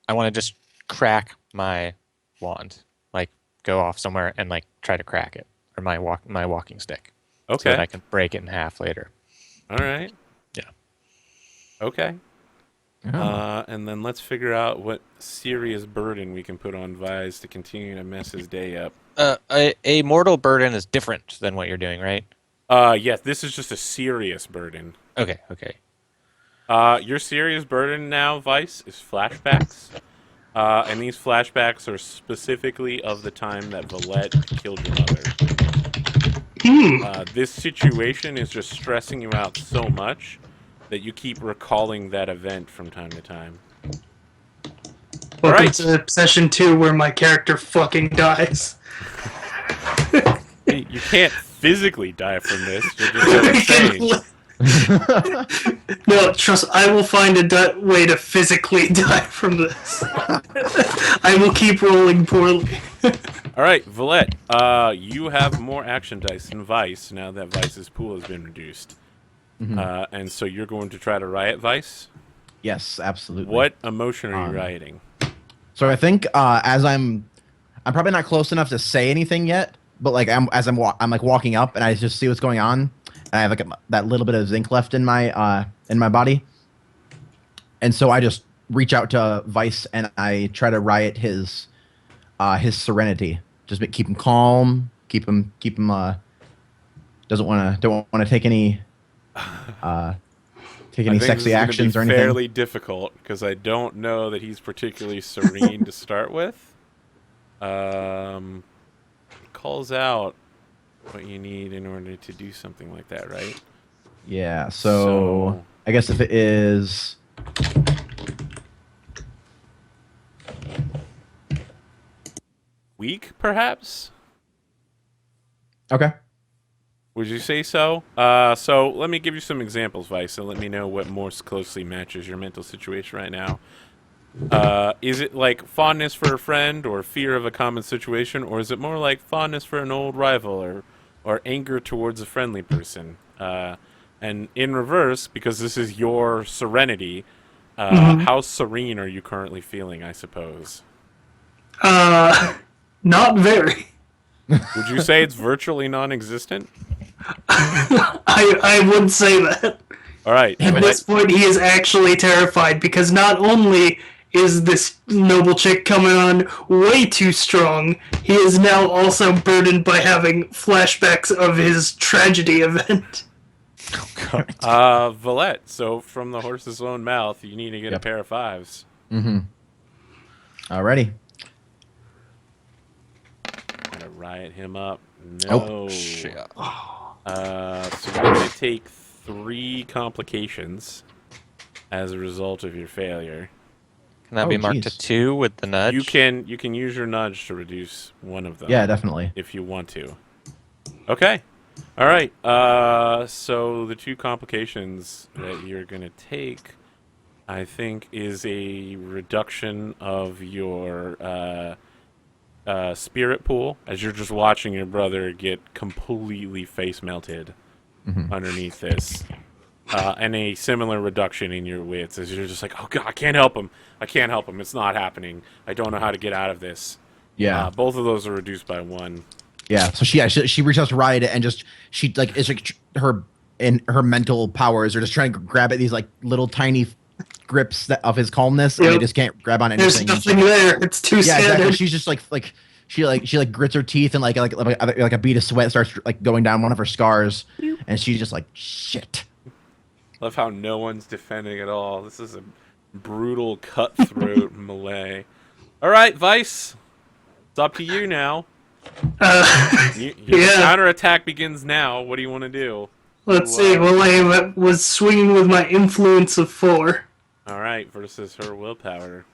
want to just crack my wand, like go off somewhere and like try to crack it, or my walking stick. Okay. So that I can break it in half later. All right. Yeah. Okay. Oh. And then let's figure out what serious burden we can put on Vyse to continue to mess his day up. A mortal burden is different than what you're doing, right? Yes, this is just a serious burden. Okay. Your serious burden now, Vyse, is flashbacks. And these flashbacks are specifically of the time that Valette killed your mother. This situation is just stressing you out so much that you keep recalling that event from time to time. Welcome Right. to session 2 where my character fucking dies. You can't physically die from this. You're just insane. No, trust. I will find a way to physically die from this. I will keep rolling poorly. All right, Valette, you have more action dice than Vyse now that Vyse's pool has been reduced. And so you're going to try to riot Vyse? Yes, absolutely. What emotion are you rioting? So I think as I'm probably not close enough to say anything yet, but like I'm like walking up and I just see what's going on, and I have like that little bit of zinc left in my body, and so I just reach out to Vyse and I try to riot his serenity. Just keep him calm, keep him don't want to take any sexy actions or anything. Fairly difficult because I don't know that he's particularly serene to start with. Calls out what you need in order to do something like that, right? Yeah. So I guess if it is. Weak, perhaps? Okay. Would you say so? So let me give you some examples, Vyse, and let me know what more closely matches your mental situation right now. Is it like fondness for a friend or fear of a common situation, or is it more like fondness for an old rival or anger towards a friendly person? And in reverse, because this is your serenity, how serene are you currently feeling, I suppose? Not very. Would you say it's virtually non-existent? I would say that. All right. At this point, he is actually terrified because not only is this noble chick coming on way too strong, he is now also burdened by having flashbacks of his tragedy event. Valette, so from the horse's own mouth, you need to get a pair of fives. Alrighty. Gonna riot him up. No. Oh, shit. So you're gonna take 3 complications as a result of your failure. Can that be marked to 2 with the nudge? You can use your nudge to reduce one of them. Yeah, definitely. If you want to. Okay. All right. So the 2 complications that you're gonna take, I think, is a reduction of your spirit pool as you're just watching your brother get completely face melted underneath this. And a similar reduction in your wits as you're just like, oh god, I can't help him. It's not happening. I don't know how to get out of this. Yeah. Both of those are reduced by 1. Yeah. So she reached out to riot it and just it's like her mental powers are just trying to grab at these like little tiny grips of his calmness, and they just can't grab on anything. There's nothing there. It's too standard. Exactly. She's just she grits her teeth and like a bead of sweat starts like going down one of her scars, and she's just like shit. Love how no one's defending at all. This is a brutal cutthroat melee. All right, Vyse, it's up to you now. Your counterattack begins now. What do you want to do? Let's see. Well, I was swinging with my influence of 4. All right, versus her willpower.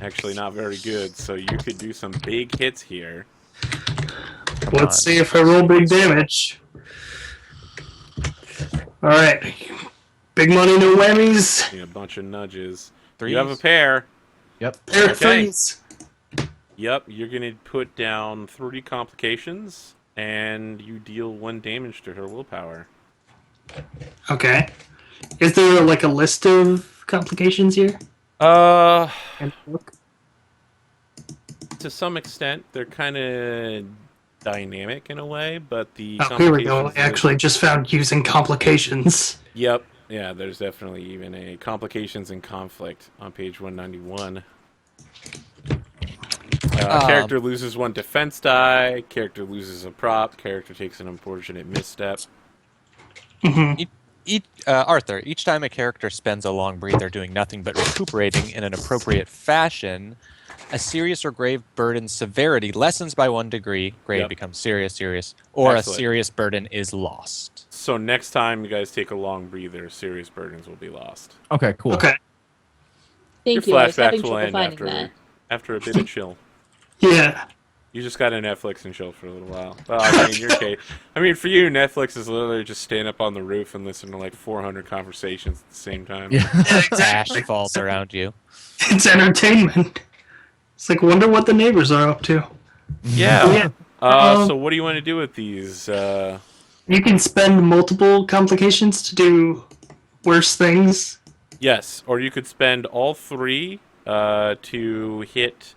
Actually, not very good. So you could do some big hits here. Let's see if I roll big damage. All right, big money, no whammies. A bunch of nudges. Threes. You have a pair. Yep. Pair of threes. Yep, you're gonna put down 3 complications, and you deal 1 damage to her willpower. Okay. Is there like a list of complications here? To some extent, they're kind of dynamic in a way, but the here we go. I actually just found using complications. Yep. Yeah, there's definitely even a complications and conflict on page 191. Character loses 1 defense die. Character loses a prop. Character takes an unfortunate misstep. Arthur, each time a character spends a long breather doing nothing but recuperating in an appropriate fashion, a serious or grave burden's severity lessens by 1 degree. Grave becomes serious, or Excellent. a serious burden is lost. So next time you guys take a long breather, serious burdens will be lost. Okay. Cool. Okay. Thank Your you. I was having flashbacks will trouble end finding that. after a bit of chill. Yeah. You just got to Netflix and chill for a little while. Well, I mean, in your case, I mean, for you, Netflix is literally just stand up on the roof and listen to like 400 conversations at the same time. Yeah. Asphalt around you. It's entertainment. It's like, wonder what the neighbors are up to. Yeah. Yeah. So what do you want to do with these? You can spend multiple complications to do worse things. Yes, or you could spend all 3 to hit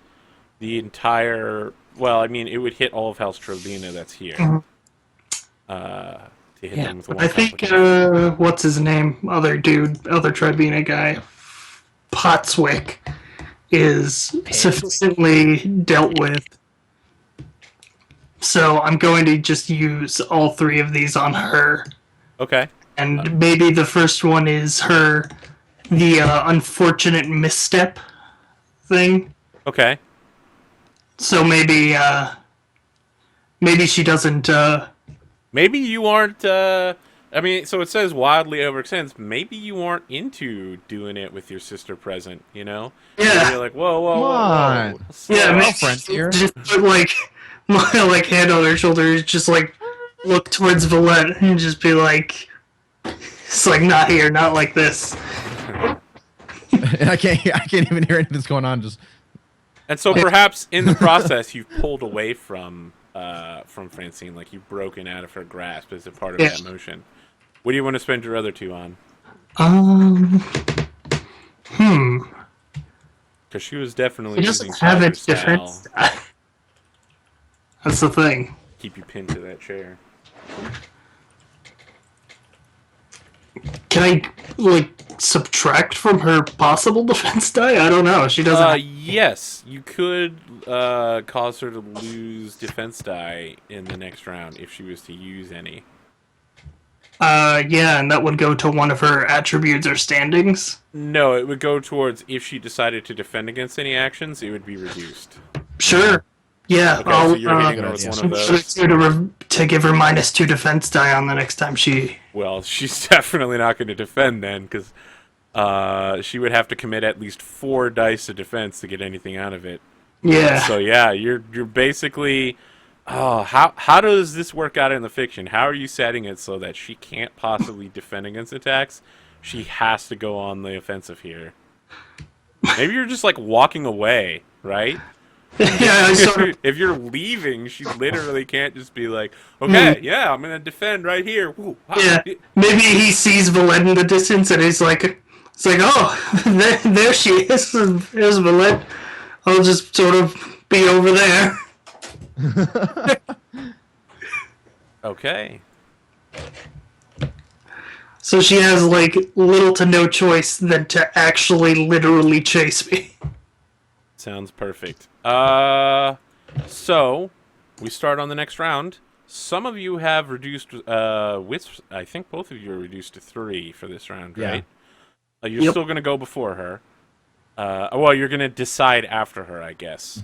the entire. Well, I mean, it would hit all of House Trobina that's here. Mhm. To hit Yeah, them with one I think complication. what's his name? Other Tribuna guy, Potswick, is sufficiently dealt with. So I'm going to just use all 3 of these on her, Okay. and maybe the first one is the unfortunate misstep thing. Okay. So maybe she doesn't. Maybe you aren't. I mean, so it says wildly overextends. Maybe you aren't into doing it with your sister present. You know? Yeah. Maybe you're like, whoa. Come on. Slow Yeah, down. maybe friends here. just put like my like hand on her shoulder, just like look towards Valette and just be like, it's like not here, not like this. And I can't even hear anything that's going on. Just And so perhaps in the process you've pulled away from Francine, like you've broken out of her grasp as a part of Yeah. that motion. What do you want to spend your other 2 on? Because she was definitely He using doesn't have Tiger its style. defense. That's the thing. Keep you pinned to that chair. Can I like subtract from her possible defense die? I don't know. She doesn't. Yes, you could cause her to lose defense die in the next round if she was to use any. Yeah, and that would go to one of her attributes or standings. No, it would go towards if she decided to defend against any actions, it would be reduced. Sure. Yeah, Okay, I'll so you're hitting her with one of those. to give her -2 defense die on the next time she. Well, she's definitely not going to defend then, because she would have to commit at least 4 dice of defense to get anything out of it. Yeah. So yeah, you're basically. Oh, how does this work out in the fiction? How are you setting it so that she can't possibly defend against attacks? She has to go on the offensive here. Maybe you're just like walking away, right? Yeah, I sort of, If you're leaving, she literally can't just be like, okay, yeah, I'm gonna defend right here. Woo, yeah. Maybe he sees Valette in the distance and he's like, oh, there she is. There's Valette. I'll just sort of be over there. Okay. So she has like little to no choice than to actually literally chase me. Sounds perfect. So we start on the next round. Some of you have reduced wits. I think both of you are reduced to 3 for this round, Yeah. right? You're still going to go before her. Well, you're going to decide after her, I guess.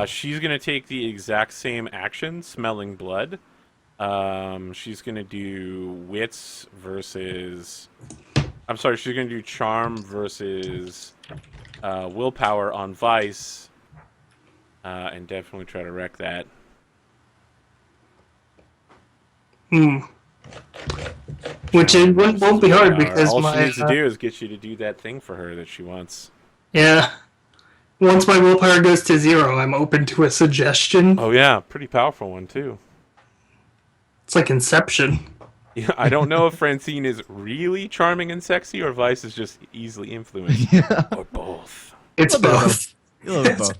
She's going to take the exact same action, smelling blood. She's going to do wits versus... I'm sorry, she's going to do charm versus willpower on Vyse. And definitely try to wreck that. Which it won't be hard because all my she needs to do is get you to do that thing for her that she wants. yeah. Once my willpower goes to 0, I'm open to a suggestion. Oh yeah, pretty powerful one too. It's like Inception. Yeah, I don't know if Francine is really charming and sexy or Vyse is just easily influenced. Or both. It's both. a little bit both.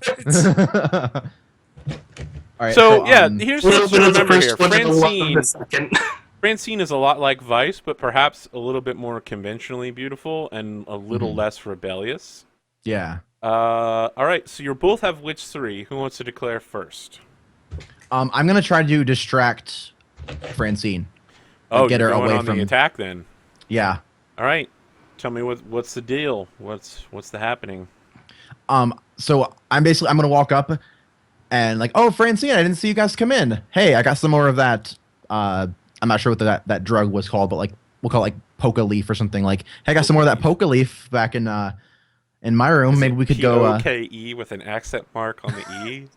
All right. So yeah, here's A little what bit to of the remember here. first one and a lot of the second. Francine is a lot like Vyse, but perhaps a little bit more conventionally beautiful and a little less rebellious. Yeah. All right, so you both have Witch 3. Who wants to declare first? I'm gonna try to distract Francine. Oh, get you're her going away on from the attack then. Yeah. All right, tell me what's the deal? What's the happening? So I'm gonna walk up and like, oh, Francine, I didn't see you guys come in. Hey, I got some more of that. I'm not sure what that drug was called, but like we'll call it like Poca Leaf or something. Like, hey, I got some more of that Poca Leaf back in my room. Maybe we could go. P-O-K-E with an accent mark on the E.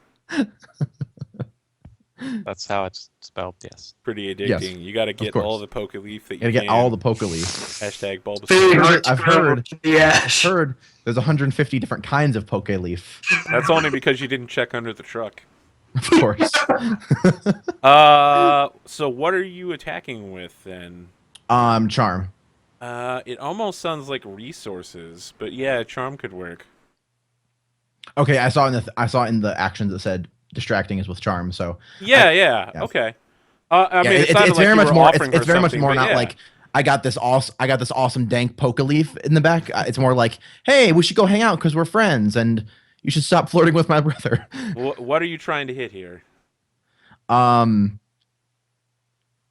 That's how it's spelled. Yes. Pretty Yes, addicting. You got to get course. all the poke leaf that you Gotta can. get all the poke leaf. Hashtag Very Bulbasaur. hard to I've grow heard- in the ash. Heard there's 150 different kinds of poke leaf. That's only because you didn't check under the truck. Of course. So what are you attacking with then? Charm. It almost sounds like resources, but yeah, charm could work. Okay, I saw in the actions that said distracting is with charm. So Yeah, yeah. okay. I mean, it it's sounded like very you much were more. offering It's her very much something, more but not yeah. like I got this awesome dank poke leaf in the back. It's more like, hey, we should go hang out because we're friends, and you should stop flirting with my brother. What are you trying to hit here? Um,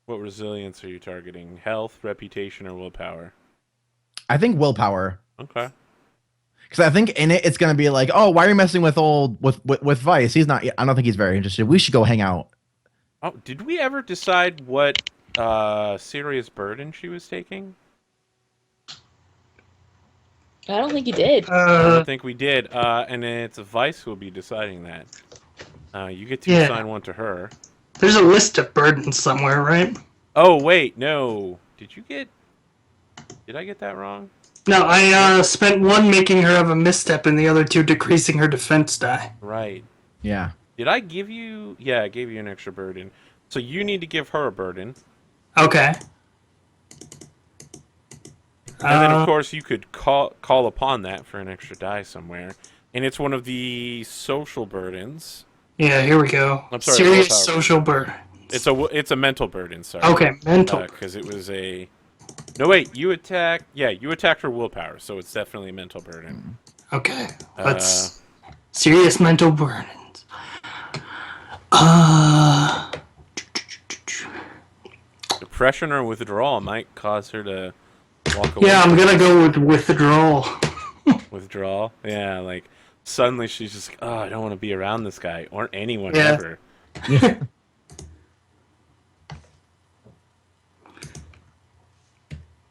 What resilience are you targeting? Health, reputation, or willpower? I think willpower. Okay. Because I think in it's gonna be like, oh, why are you messing with with Vyse? He's not. I don't think he's very interested. We should go hang out. Oh, did we ever decide what serious burden she was taking? I don't think you did. I don't think we did. And it's Vyse who will be deciding that. You get to Yeah. assign one to her. There's a list of burdens somewhere, right? Oh wait, no. Did I get that wrong? No, I spent one making her have a misstep and the other two decreasing her defense die. Right. Yeah. Did I give you? Yeah, I gave you an extra burden. So you need to give her a burden. Okay. And then, of course, you could call upon that for an extra die somewhere. And it's one of the social burdens. Yeah, here we go. I'm sorry, Serious willpower. social burden. It's a mental burden, sorry. Okay, mental. Because it was a... No, wait, you attack... Yeah, you attacked her willpower, so it's definitely a mental burden. Okay, let's... serious mental burdens. Depression or withdrawal might cause her to walk away. Yeah, I'm gonna go with withdrawal. Withdrawal? Yeah, like, suddenly she's just like, oh, I don't want to be around this guy, or anyone Yeah. ever.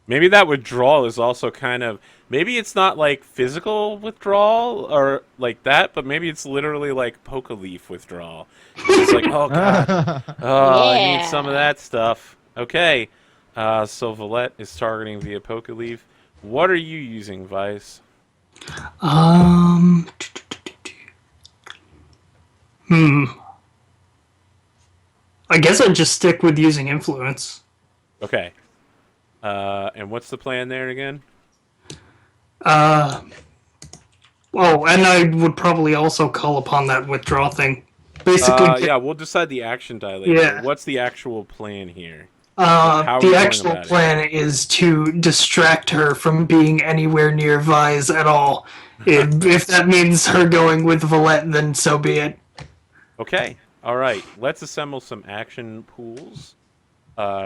Maybe that withdrawal is also kind of... Maybe it's not, like, physical withdrawal or like that, but maybe it's literally, like, poke leaf withdrawal. It's like, oh, God. Oh, I need some of that stuff. Okay. So Valette is targeting via poke leaf. What are you using, Vyse? I guess I'd just stick with using influence. Okay. And what's the plan there again? Oh, and I would probably also call upon that withdraw thing. Basically, Yeah, we'll decide the action die later. Yeah. What's the actual plan here? How are we the going actual about it? plan is to distract her from being anywhere near Vyse at all. If that means her going with Valette, then so be it. Okay. All right. Let's assemble some action pools.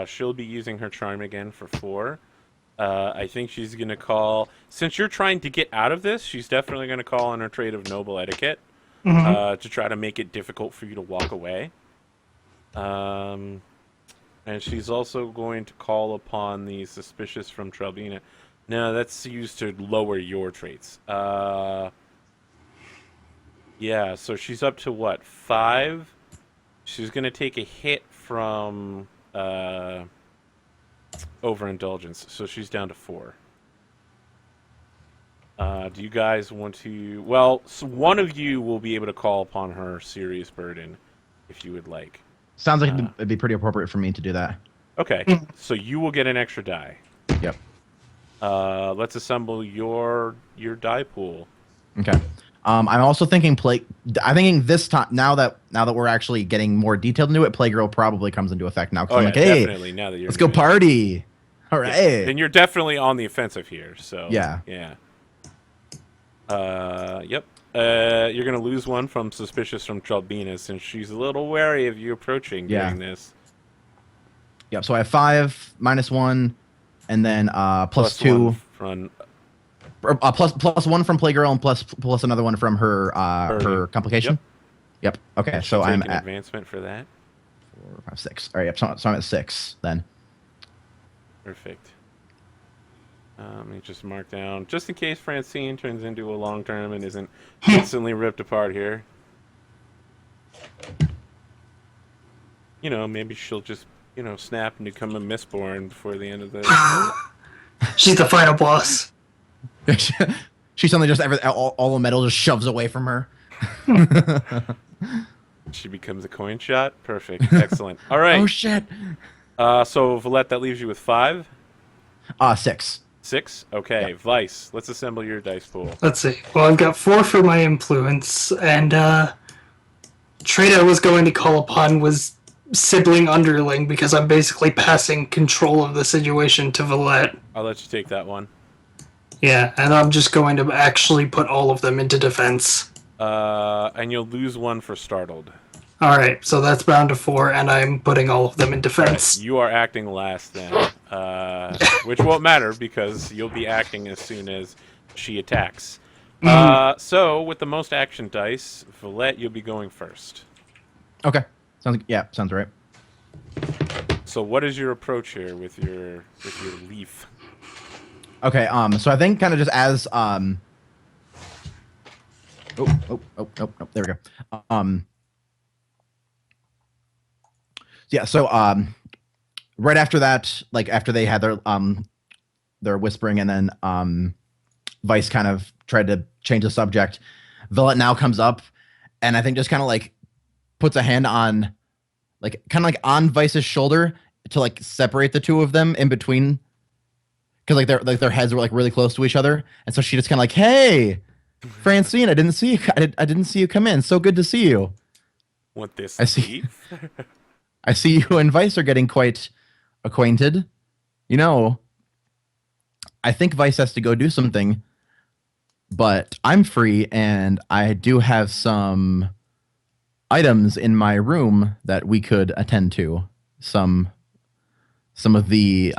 She'll be using her charm again for 4. I think she's going to call... Since you're trying to get out of this, she's definitely going to call on her trait of noble etiquette to try to make it difficult for you to walk away. And she's also going to call upon the suspicious from Trelbina. No, that's used to lower your traits. Yeah, so she's up to what? 5? She's going to take a hit from overindulgence, so she's down to 4. Do you guys want to... Well, so one of you will be able to call upon her serious burden, if you would like. Sounds like it'd be pretty appropriate for me to do that. Okay, so you will get an extra die. Yep. Let's assemble your die pool. Okay. I'm also thinking I'm thinking this time now that we're actually getting more detailed into it, Playgirl probably comes into effect now. 'Cause I'm like, hey, definitely. Now that you're let's go doing it. party. All right. And you're definitely on the offensive here. So Yeah. yeah. Yep. You're gonna lose one from suspicious from Trelbina since she's a little wary of you approaching during this. Yep. So I have 5 minus 1, and then plus 2 1 from plus 1 from Playgirl and plus another one from her complication. Yep. Okay. So I'm an at advancement for that. 4, 5, 6. All right. Yep. So I'm at 6 then. Perfect. Let me just mark down, just in case Francine turns into a long term and isn't instantly ripped apart here. maybe she'll just, snap and become a Mistborn before the end of the. She's the final boss. She suddenly just all the metal just shoves away from her. She becomes a coin shot. Perfect. Excellent. All right. Oh shit. So Valette, that leaves you with 5. 6. 6. Okay. Yep. Vyse, let's assemble your dice pool. Let's see. Well, I've got 4 for my influence, and trade I was going to call upon was sibling underling, because I'm basically passing control of the situation to Valette. I'll let you take that one. Yeah, and I'm just going to actually put all of them into defense. And you'll lose 1 for startled. Alright, so that's bound to 4, and I'm putting all of them in defense. Right, you are acting last then, which won't matter because you'll be acting as soon as she attacks. So, with the most action dice, Valette, you'll be going first. Okay. Sounds right. So, what is your approach here with your leaf? Okay. So I think kind of just as Oh, there we go. Yeah. So right after that, like after they had their whispering, and then Vyse kind of tried to change the subject. Valette now comes up, and I think just kind of like puts a hand on, on Vyse's shoulder to like separate the two of them in between, because their heads were like really close to each other, and so she just kind of like, "Hey, Francine, I didn't see you. I didn't see you come in. So good to see you." What this? I see. I see you and Vyse are getting quite acquainted. I think Vyse has to go do something, but I'm free, and I do have some items in my room that we could attend to. Some of the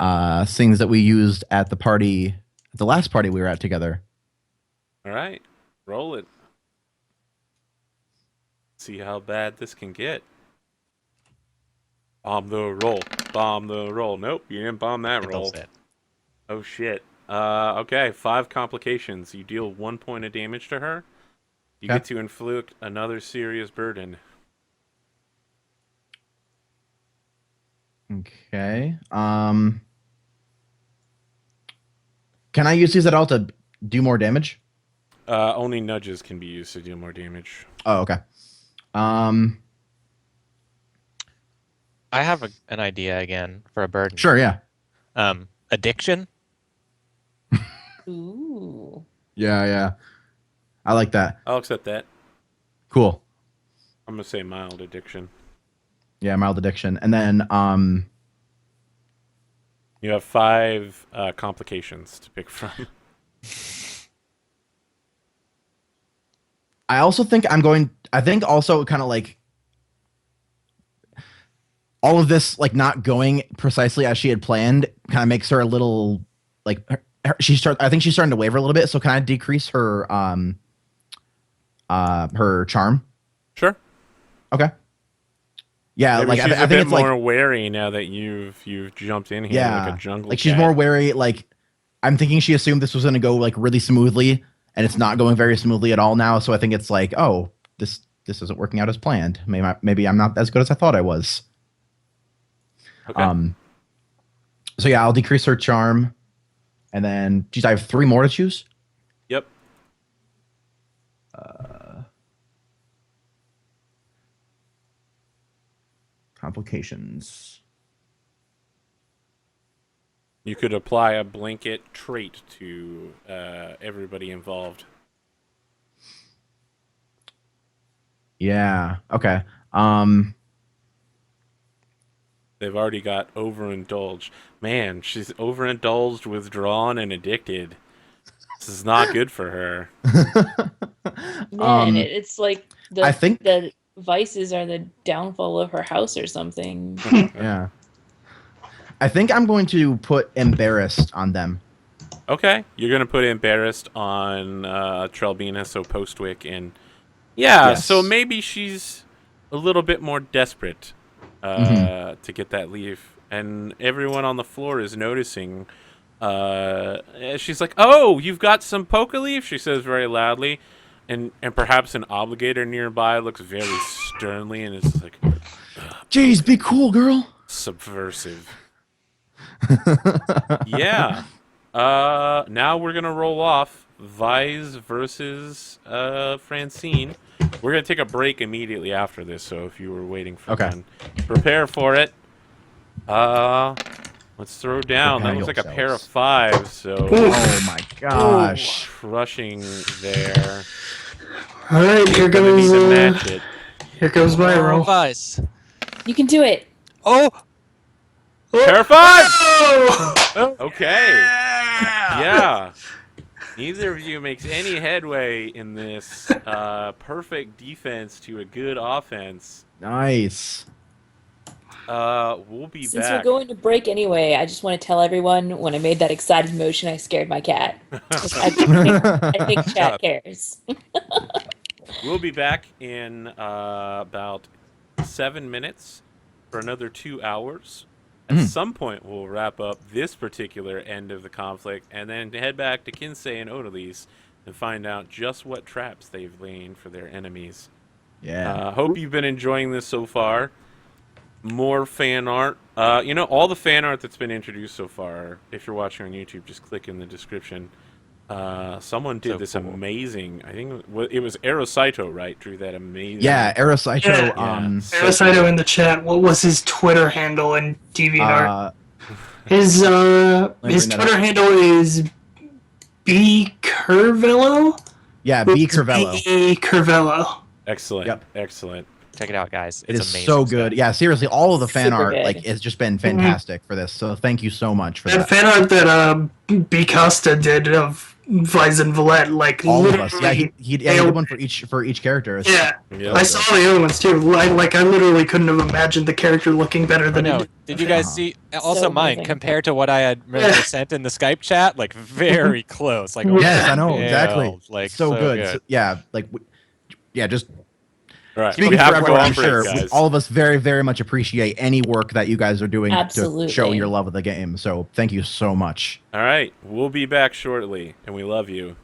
things that we used at the last party we were at together. All right, roll it. See how bad this can get. Bomb the roll. Bomb the roll. Nope, you didn't bomb that roll. Oh shit. Okay, 5 complications. You deal 1 point of damage to her. You get to inflict another serious burden. Okay. Can I use these at all to do more damage? Only nudges can be used to do more damage. Oh, okay. I have an idea again for a burden. Sure, yeah. Addiction. Ooh. Yeah. I like that. I'll accept that. Cool. I'm gonna say mild addiction. Yeah, mild addiction. And then you have 5 complications to pick from. I also think I think also kind of like all of this like not going precisely as she had planned kind of makes her a little like I think she's starting to waver a little bit. So can I decrease her charm? Sure. Okay. Yeah, Maybe like she's I think a bit it's more like wary now that you've jumped in here like a jungle. Like she's cat. more wary. Like I'm thinking she assumed this was going to go like really smoothly, and it's not going very smoothly at all now. So I think it's like, oh, this isn't working out as planned. Maybe I'm not as good as I thought I was. Okay. So yeah, I'll decrease her charm, and then geez, I have 3 more to choose. Yep. Complications. You could apply a blanket trait to everybody involved. Yeah. Okay. They've already got overindulged. Man, she's overindulged, withdrawn, and addicted. This is not good for her. Man, it's like I think the vices are the downfall of her house or something. yeah. I think I'm going to put embarrassed on them. Okay, you're gonna put embarrassed on Trelbina, so Postwick, and Yes. so maybe she's a little bit more desperate to get that leaf, and everyone on the floor is noticing. She's like, "Oh, you've got some poker leaf," she says very loudly, and perhaps an obligator nearby looks very sternly and is like, Jeez, be cool, girl. Subversive. Yeah. Now we're gonna roll off Vyse versus Francine. We're gonna take a break immediately after this, so if you were waiting for one, prepare for it. Let's throw down. That looks like a pair of 5s, so Oh my gosh. crushing there. Alright, here Gonna need goes to match it. here goes my roll. Vyse. You can do it. Oh! Pair of 5s! Oh! Okay. Yeah. Neither of you makes any headway in this perfect defense to a good offense. Nice. We'll be Since back. we're going to break anyway, I just want to tell everyone when I made that excited motion, I scared my cat. I think chat cares. We'll be back in about 7 minutes for another 2 hours. At some point, we'll wrap up this particular end of the conflict and then head back to KinSay and Odalys and find out just what traps they've laid for their enemies. Yeah. Hope you've been enjoying this so far. More fan art. All the fan art that's been introduced so far, if you're watching on YouTube, just click in the description. Someone did this amazing, I think it was Aerocyto, right? Drew that amazing. Yeah, Aerocyto. Yeah. Aerocyto in the chat, what was his Twitter handle in DeviantArt? His Twitter handle is B Curvello? Yeah, B Curvello. B Curvello. Excellent. Yep. Excellent. Check it out, guys. It It's is amazing. so good. stuff. Yeah, seriously, all of the fan Super art good. has just been fantastic for this. So thank you so much for That that. fan art that B Costa did of Vyse and Valette, like All of literally, us. Yeah, he did one for each character. It's- yeah. Yep. I saw the other ones too. I literally couldn't have imagined the character looking better I than know. it Did you guys see? Also, mine amazing. compared to what I had sent in the Skype chat, like very close. Like Yes, I know nailed, exactly. Like so good. So, yeah, just All right. speaking We for have to go everyone, on I'm break, sure guys. all of us very, very much appreciate any work that you guys are doing to Absolutely. show your love of the game. So thank you so much. All right. We'll be back shortly, and we love you.